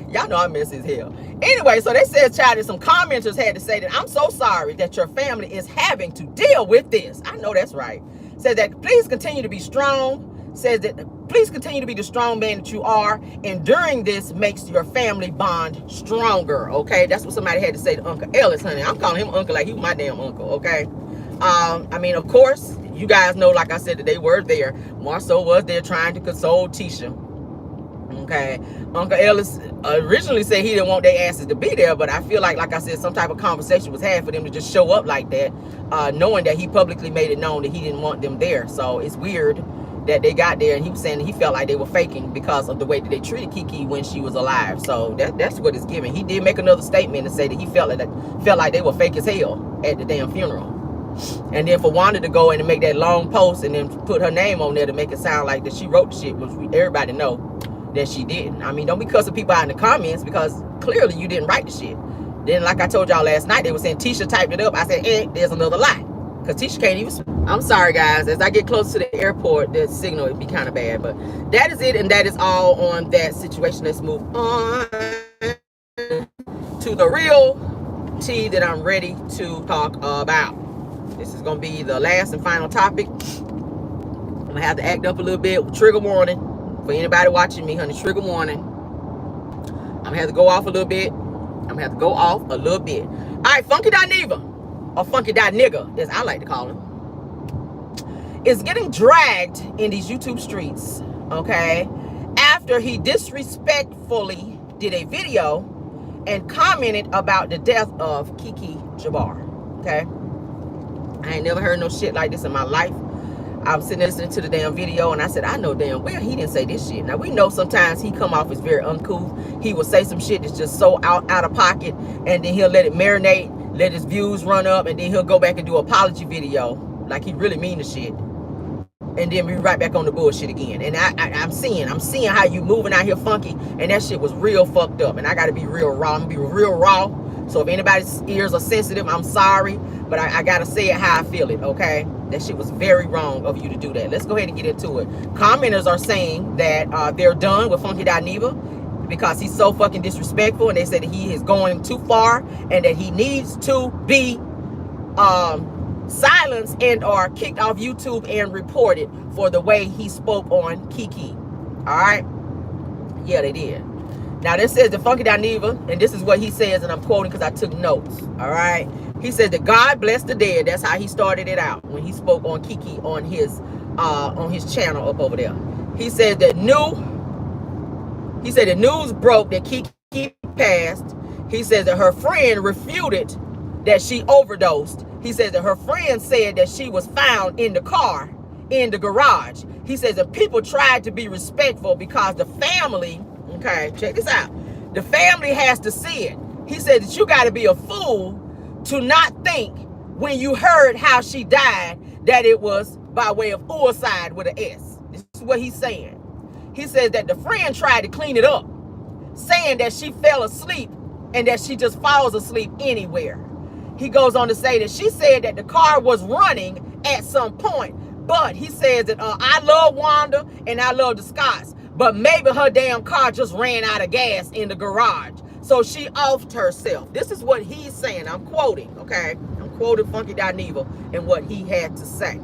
Y'all know I miss his hell. Anyway, so they said, child, that some commenters had to say that I'm so sorry that your family is having to deal with this. I know that's right. Says that please continue to be strong. Says that please continue to be the strong man that you are. And during this makes your family bond stronger. Okay, that's what somebody had to say to Uncle Ellis, honey. I'm calling him uncle like he was my damn uncle. Okay. I mean, of course, you guys know, like I said, that they were there. Marcel was there trying to console Tisha. Okay, Uncle Ellis originally said he didn't want their asses to be there, but I feel like I said, some type of conversation was had for them to just show up like that, knowing that he publicly made it known that he didn't want them there. So it's weird that they got there, and he was saying he felt like they were faking because of the way that they treated Kiki when she was alive. So that's what it's giving. He did make another statement to say that he felt like they were fake as hell at the damn funeral. And then for Wanda to go in and make that long post and then put her name on there to make it sound like that she wrote the shit, which everybody know that she didn't. I mean, don't be cussing people out in the comments, because clearly you didn't write the shit. Then, like I told y'all last night, they were saying Tisha typed it up. I said, there's another lie. Because Tisha can't even... I'm sorry, guys. As I get close to the airport, the signal would be kind of bad. But that is it, and that is all on that situation. Let's move on to the real tea that I'm ready to talk about. This is going to be the last and final topic. I'm going to have to act up a little bit. Trigger warning. For anybody watching me, honey, trigger warning. I'm going to have to go off a little bit. All right, Funky Dineva, or Funky Nigga, as I like to call him, is getting dragged in these YouTube streets, okay, after he disrespectfully did a video and commented about the death of Kiki Jabar, okay? I ain't never heard no shit like this in my life. I was sitting there listening to the damn video, and I said, I know damn well he didn't say this shit. Now, we know sometimes he come off as very uncouth. He will say some shit that's just so out of pocket, and then he'll let it marinate, let his views run up, and then he'll go back and do an apology video like he really mean the shit, and then be right back on the bullshit again. And I'm seeing how you moving out here funky, and that shit was real fucked up. And I got to be real raw. I'm gonna be real raw. So if anybody's ears are sensitive, I'm sorry, but I gotta say it how I feel it, okay? That shit was very wrong of you to do that. Let's go ahead and get into it. Commenters are saying that they're done with Funky Dineva because he's so fucking disrespectful, and they said that he is going too far and that he needs to be silenced and or kicked off YouTube and reported for the way he spoke on Kiki. All right? Yeah, they did. Now, this says the Funky Dineva, and this is what he says, and I'm quoting because I took notes. All right? He said that God bless the dead. That's how he started it out when he spoke on Kiki on his channel up over there. He said that the news broke that Kiki passed. He says that her friend refuted that she overdosed. He says that her friend said that she was found in the car, in the garage. He says that people tried to be respectful because the family, okay, check this out. The family has to see it. He said that you got to be a fool to not think when you heard how she died that it was by way of suicide with an S. This is what he's saying. He says that the friend tried to clean it up, saying that she fell asleep and that she just falls asleep anywhere. He goes on to say that she said that the car was running at some point, but he says that I love Wanda and I love the Scotts, but maybe her damn car just ran out of gas in the garage. So she offed herself. This is what he's saying. I'm quoting, okay? I'm quoting Funky Dineva and what he had to say.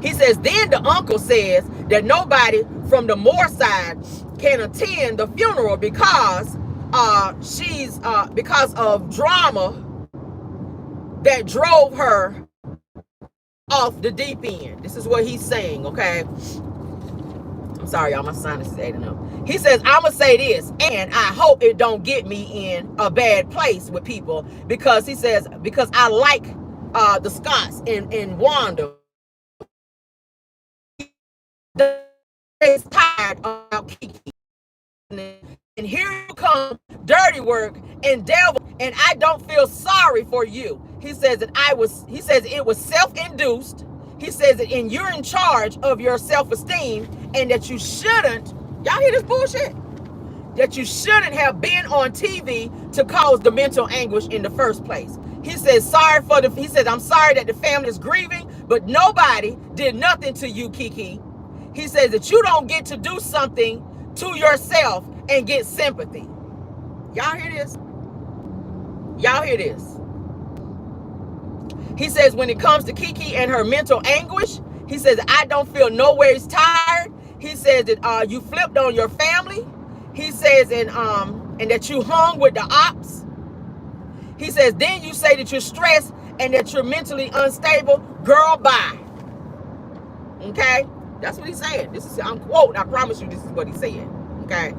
He says, then the uncle says that nobody from the Moore side can attend the funeral because because of drama that drove her off the deep end. This is what he's saying, okay? I'm sorry, y'all, my sinus is acting up. He says, I'm going to say this, and I hope it don't get me in a bad place with people, because he says, because I like the Scotts and Wanda. He's tired about Kiki. And here you come, dirty work and devil, and I don't feel sorry for you. He says that he says it was self-induced. He says that you're in charge of your self-esteem, and that you shouldn't, y'all hear this bullshit? That you shouldn't have been on TV to cause the mental anguish in the first place. He says, he says, I'm sorry that the family is grieving, but nobody did nothing to you, Kiki. He says that you don't get to do something to yourself and get sympathy. Y'all hear this? Y'all hear this? He says when it comes to Kiki and her mental anguish, he says, I don't feel nowhere tired. He says that you flipped on your family. He says, and that you hung with the ops. He says, then you say that you're stressed and that you're mentally unstable. Girl, bye. Okay? That's what he's saying. This is, I'm quoting, I promise you this is what he's saying. Okay?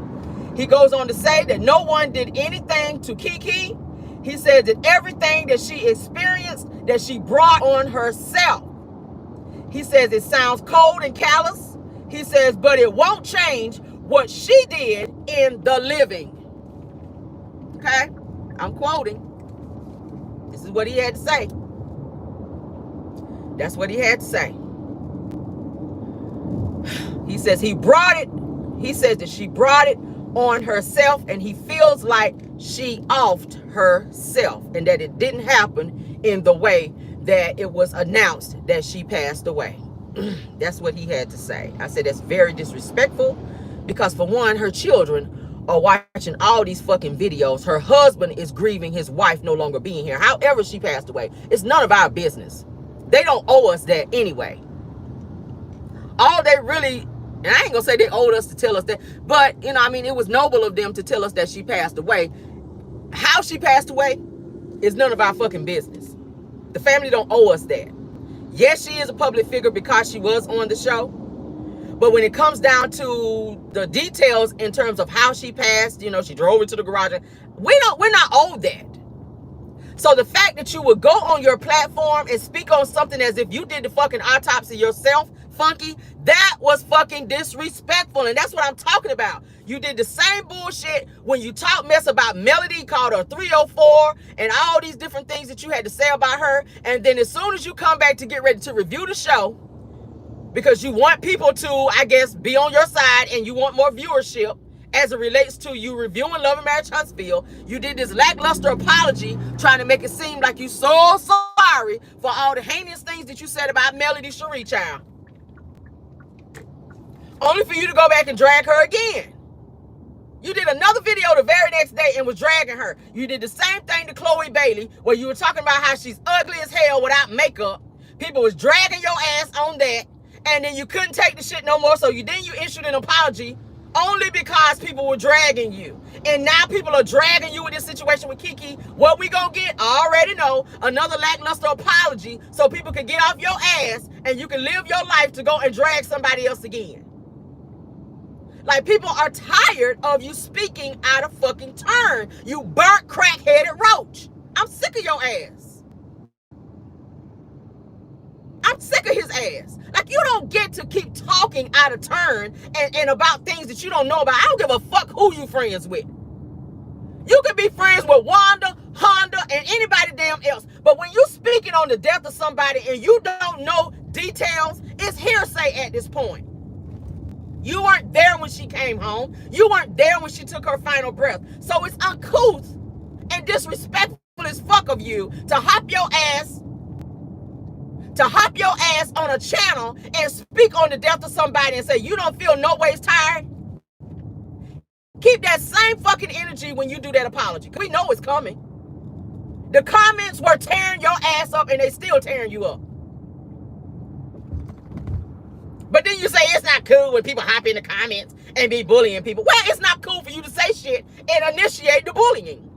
He goes on to say that no one did anything to Kiki. He says that everything that she experienced, that she brought on herself. He says it sounds cold and callous, He says, but it won't change what she did in the living. Okay? I'm quoting. This is what he had to say. That's what he had to say. He says he brought it. He says that she brought it on herself, and he feels like she offed herself and that it didn't happen in the way that it was announced that she passed away. That's what he had to say. I said that's very disrespectful because, for one, her children are watching all these fucking videos. Her husband is grieving his wife no longer being here. However she passed away, it's none of our business. They don't owe us that anyway. All they really, and I ain't gonna say they owed us to tell us that, but, you know, I mean, it was noble of them to tell us that she passed away. How she passed away is none of our fucking business. The family don't owe us that. Yes, she is a public figure because she was on the show. But when it comes down to the details in terms of how she passed, you know, she drove into the garage. We're not owed that. So the fact that you would go on your platform and speak on something as if you did the fucking autopsy yourself, Funky, that was fucking disrespectful. And that's what I'm talking about. You did the same bullshit when you talk mess about Melody, called her 304, and all these different things that you had to say about her. And then as soon as you come back to get ready to review the show, because you want people to, I guess, be on your side and you want more viewership as it relates to you reviewing Love and Marriage Huntsville, you did this lackluster apology trying to make it seem like you so sorry for all the heinous things that you said about Melody Cherie, child. Only for you to go back and drag her again. You did another video the very next day and was dragging her. You did the same thing to Chloe Bailey, where you were talking about how she's ugly as hell without makeup. People was dragging your ass on that, and then you couldn't take the shit no more, so you issued an apology only because people were dragging you. And now people are dragging you in this situation with Kiki. What we gonna get, I already know, another lackluster apology so people can get off your ass and you can live your life to go and drag somebody else again. Like, people are tired of you speaking out of fucking turn. You burnt crack-headed roach. I'm sick of your ass. I'm sick of his ass. Like, you don't get to keep talking out of turn and about things that you don't know about. I don't give a fuck who you friends with. You can be friends with Wanda, Honda, and anybody damn else. But when you speaking on the death of somebody and you don't know details, it's hearsay at this point. You weren't there when she came home. You weren't there when she took her final breath. So it's uncouth and disrespectful as fuck of you to hop your ass on a channel and speak on the death of somebody and say you don't feel no ways tired. Keep that same fucking energy when you do that apology. We know it's coming. The comments were tearing your ass up and they still tearing you up. But then you say it's not cool when people hop in the comments and be bullying people. Well, it's not cool for you to say shit and initiate the bullying.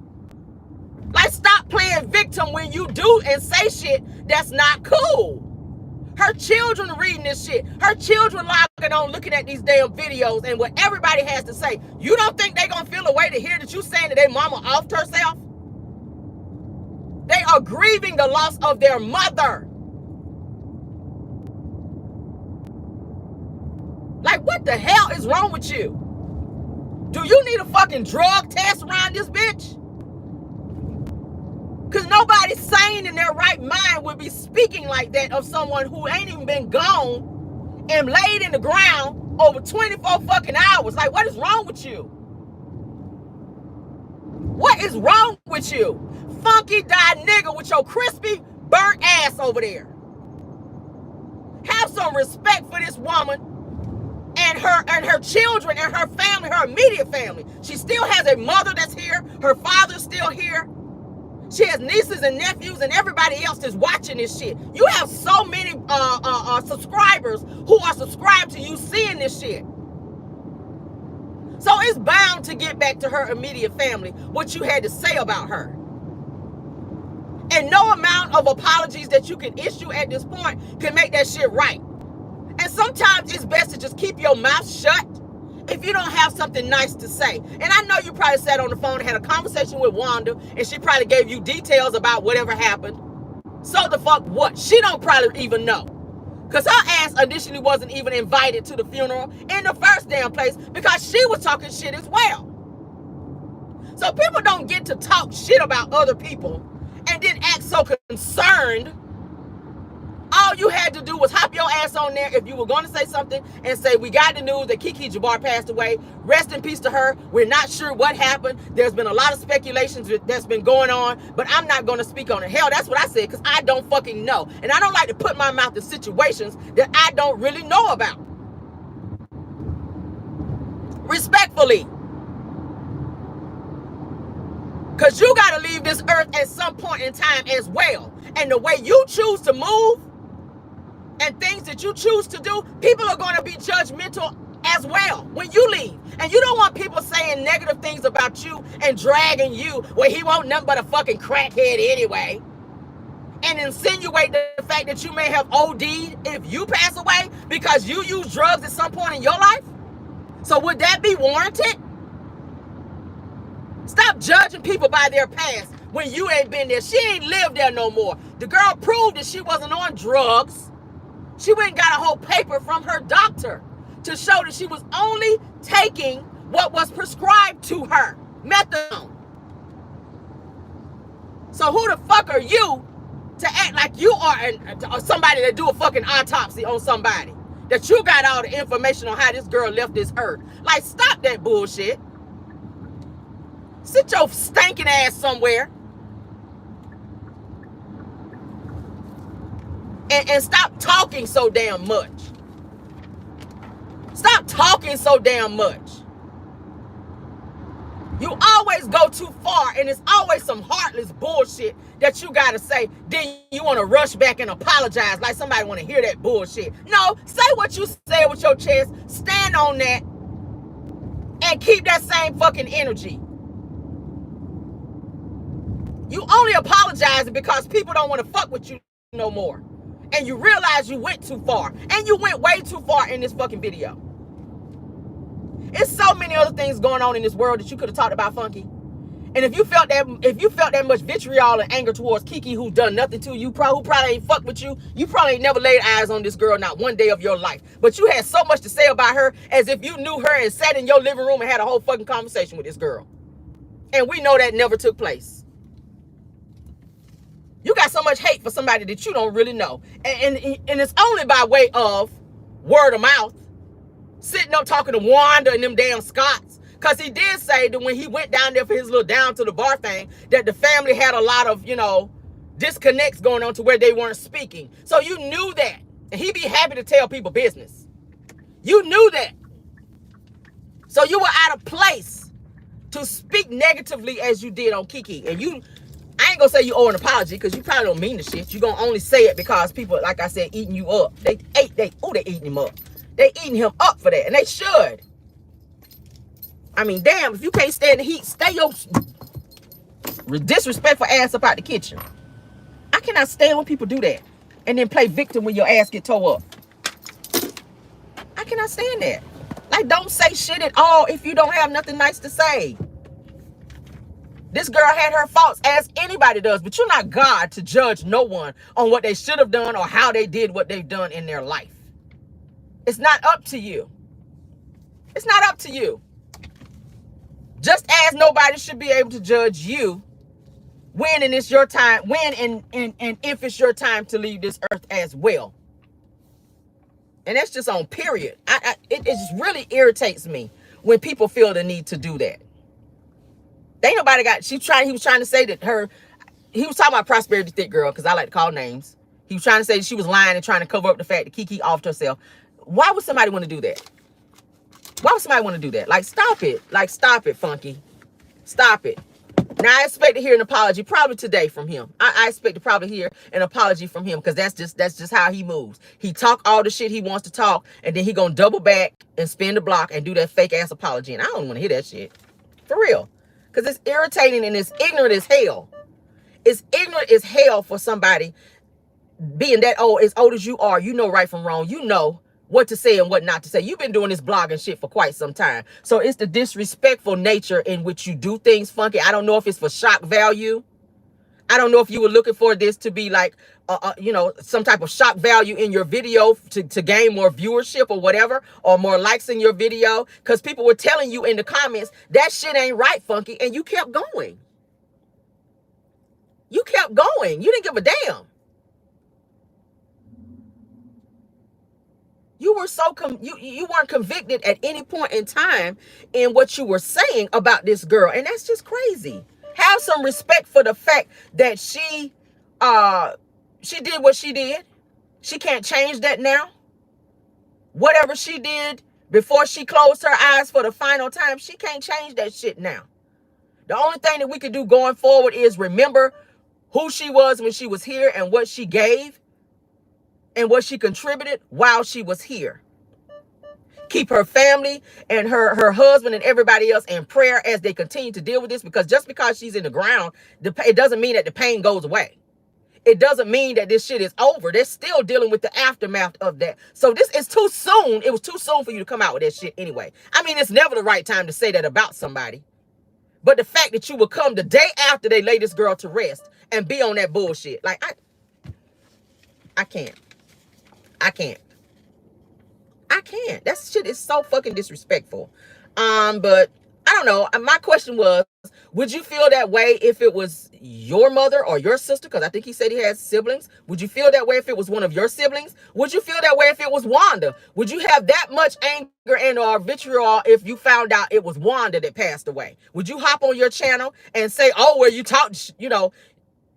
Like, stop playing victim when you do and say shit that's not cool. Her children reading this shit. Her children logging on, looking at these damn videos and what everybody has to say. You don't think they gonna feel a way to hear that you saying that their mama offed herself? They are grieving the loss of their mother. Like, what the hell is wrong with you? Do you need a fucking drug test around this bitch? Because nobody sane in their right mind would be speaking like that of someone who ain't even been gone and laid in the ground over 24 fucking hours. Like, what is wrong with you? What is wrong with you? Funky dyed nigga with your crispy, burnt ass over there. Have some respect for this woman and her children and her family, her immediate family. She still has a mother that's here. Her father's still here. She has nieces and nephews and everybody else that's watching this shit. You have so many subscribers who are subscribed to you seeing this shit. So it's bound to get back to her immediate family what you had to say about her. And no amount of apologies that you can issue at this point can make that shit right. And sometimes it's best to just keep your mouth shut if you don't have something nice to say. And I know you probably sat on the phone and had a conversation with Wanda, and she probably gave you details about whatever happened. So the fuck what? She don't probably even know. Because her ass initially wasn't even invited to the funeral in the first damn place because she was talking shit as well. So people don't get to talk shit about other people and then act so concerned. All you had to do was hop your ass on there if you were going to say something and say, we got the news that Kiki Jabar passed away. Rest in peace to her. We're not sure what happened. There's been a lot of speculations that's been going on, but I'm not going to speak on it. Hell, that's what I said, because I don't fucking know. And I don't like to put my mouth in situations that I don't really know about. Respectfully. Because you got to leave this earth at some point in time as well. And the way you choose to move and things that you choose to do, people are going to be judgmental as well when you leave. And you don't want people saying negative things about you and dragging you, well, he won't nothing but a fucking crackhead anyway. And insinuate the fact that you may have OD'd if you pass away because you used drugs at some point in your life. So would that be warranted? Stop judging people by their past when you ain't been there. She ain't lived there no more. The girl proved that she wasn't on drugs. She went and got a whole paper from her doctor to show that she was only taking what was prescribed to her, methadone. So who the fuck are you to act like you are somebody that do a fucking autopsy on somebody? That you got all the information on how this girl left this earth. Like, stop that bullshit. Sit your stinking ass somewhere. And stop talking so damn much. Stop talking so damn much. You always go too far, and it's always some heartless bullshit that you gotta say. Then you want to rush back and apologize like somebody want to hear that bullshit. No, say what you said with your chest. Stand on that and keep that same fucking energy. You only apologizing because people don't want to fuck with you no more. And you realize you went too far. And you went way too far in this fucking video. It's so many other things going on in this world that you could have talked about, Funky. And if you felt that much vitriol and anger towards Kiki, who's done nothing to you, who probably ain't fucked with you, you probably ain't never laid eyes on this girl not one day of your life. But you had so much to say about her as if you knew her and sat in your living room and had a whole fucking conversation with this girl. And we know that never took place. You got so much hate for somebody that you don't really know. And it's only by way of word of mouth. Sitting up talking to Wanda and them damn Scots. Because he did say that when he went down there for his little down to the bar thing, that the family had a lot of, disconnects going on to where they weren't speaking. So you knew that. And he'd be happy to tell people business. You knew that. So you were out of place to speak negatively as you did on Kiki. And I ain't gonna say you owe an apology because you probably don't mean the shit. You gonna only say it because people, like I said, eating you up. They eating him up. They eating him up for that, and they should. I mean, damn, if you can't stand the heat, stay your disrespectful ass up out the kitchen. I cannot stand when people do that and then play victim when your ass get tore up. I cannot stand that. Like, don't say shit at all if you don't have nothing nice to say. This girl had her faults as anybody does, but you're not God to judge no one on what they should have done or how they did what they've done in their life. It's not up to you. It's not up to you. Just as nobody should be able to judge you when and it's your time, when and if it's your time to leave this earth as well. And that's just on period. It just really irritates me when people feel the need to do that. Ain't nobody got, he was trying to say that he was talking about Prosperity Thick Girl, because I like to call names. He was trying to say that she was lying and trying to cover up the fact that Kiki offed herself. Why would somebody want to do that? Why would somebody want to do that? Like, stop it. Like, stop it, Funky. Stop it. Now, I expect to hear an apology probably today from him. I expect to probably hear an apology from him because that's just how he moves. He talk all the shit he wants to talk, and then he gonna double back and spin the block and do that fake ass apology. And I don't want to hear that shit. For real. Because it's irritating and it's ignorant as hell. It's ignorant as hell for somebody being that old, as old as you are. You know right from wrong. You know what to say and what not to say. You've been doing this blogging shit for quite some time. So it's the disrespectful nature in which you do things, Funky. I don't know if it's for shock value. I don't know if you were looking for this to be like, you know, some type of shock value in your video to gain more viewership or whatever, or more likes in your video, because people were telling you in the comments, that shit ain't right, Funky, and you kept going. You kept going. You didn't give a damn. You were so you weren't convicted at any point in time in what you were saying about this girl, and that's just crazy. Have some respect for the fact that she did what she did. She can't change that now. Whatever she did before she closed her eyes for the final time, she can't change that shit now. The only thing that we could do going forward is remember who she was when she was here and what she gave and what she contributed while she was here. Keep her family and her husband and everybody else in prayer as they continue to deal with this, because just because she's in the ground, it doesn't mean that the pain goes away. It doesn't mean that this shit is over. They're still dealing with the aftermath of that. So this is too soon. It was too soon for you to come out with that shit anyway. I mean, it's never the right time to say that about somebody. But the fact that you would come the day after they lay this girl to rest and be on that bullshit. Like, I can't. I can't. That shit is so fucking disrespectful. But I don't know. My question was, would you feel that way if it was your mother or your sister? Because I think he said he has siblings. Would you feel that way if it was one of your siblings? Would you feel that way if it was Wanda? Would you have that much anger and or vitriol if you found out it was Wanda that passed away? Would you hop on your channel and say, oh, well, you talked, you know,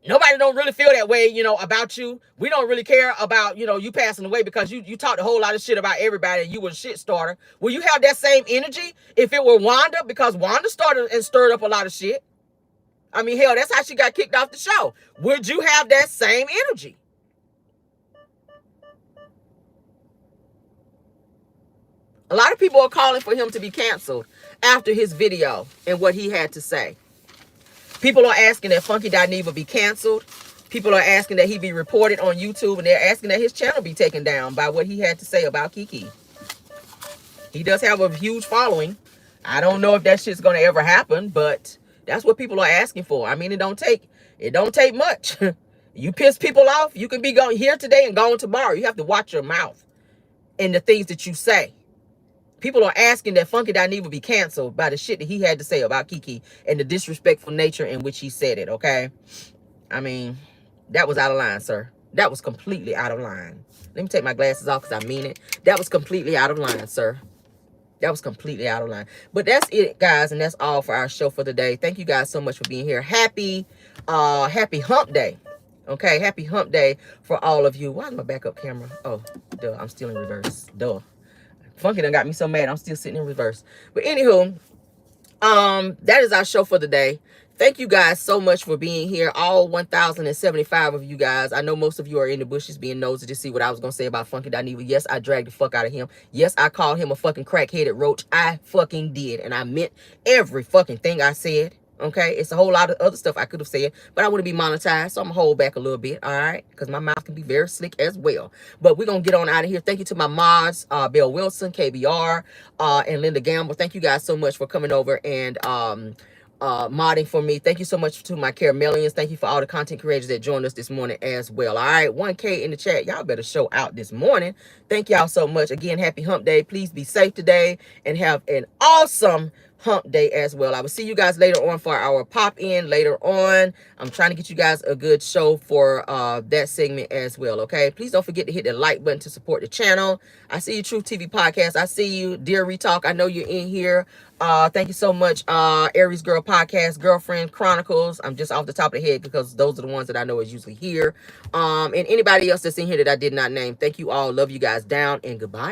nobody don't really feel that way, you know, about you. We don't really care about, you know, you passing away because you talked a whole lot of shit about everybody and you were a shit starter. Will you have that same energy if it were Wanda? Because Wanda started and stirred up a lot of shit. I mean, hell, that's how she got kicked off the show. Would you have that same energy? A lot of people are calling for him to be canceled after his video and what he had to say. People are asking that Funky Dineva be canceled. People are asking that he be reported on YouTube, and they're asking that his channel be taken down by what he had to say about Kiki. He does have a huge following. I don't know if that shit's gonna ever happen, but that's what people are asking for. I mean, it don't take much. You piss people off, you can be going here today and gone tomorrow. You have to watch your mouth and the things that you say. People are asking that Funky Dineva be canceled by the shit that he had to say about Kiki and the disrespectful nature in which he said it, okay? I mean, that was out of line, sir. That was completely out of line. Let me take my glasses off because I mean it. That was completely out of line, sir. That was completely out of line. But that's it, guys, and that's all for our show for the day. Thank you guys so much for being here. Happy hump day. Okay, happy hump day for all of you. Why is my backup camera? Oh, duh, I'm still in reverse. Duh. Funky done got me so mad. I'm still sitting in reverse. But anywho, that is our show for the day. Thank you guys so much for being here. All 1,075 of you guys. I know most of you are in the bushes being nosy to see what I was going to say about Funky Dineva. Yes, I dragged the fuck out of him. Yes, I called him a fucking crack-headed roach. I fucking did. And I meant every fucking thing I said. Okay, it's a whole lot of other stuff I could have said, but I want to be monetized, so I'm gonna hold back a little bit, all right? Because my mouth can be very slick as well. But we're gonna get on out of here. Thank you to my mods, Bill Wilson, KBR, and Linda Gamble. Thank you guys so much for coming over and modding for me. Thank you so much to my Caramelians. Thank you for all the content creators that joined us this morning as well. All right, 1K in the chat. Y'all better show out this morning. Thank y'all so much. Again, happy hump day. Please be safe today and have an awesome hump day as well. I will see you guys later on for our pop in later on. I'm trying to get you guys a good show for that segment as well. Okay, please don't forget to hit the like button to support the channel. I see you, Truth TV Podcast. I see you, Dear Retalk. I know you're in here. Thank you so much, Aries Girl Podcast, Girlfriend Chronicles. I'm just off the top of the head because those are the ones that I know is usually here. And anybody else that's in here that I did not name, thank you all. Love you guys down and goodbye.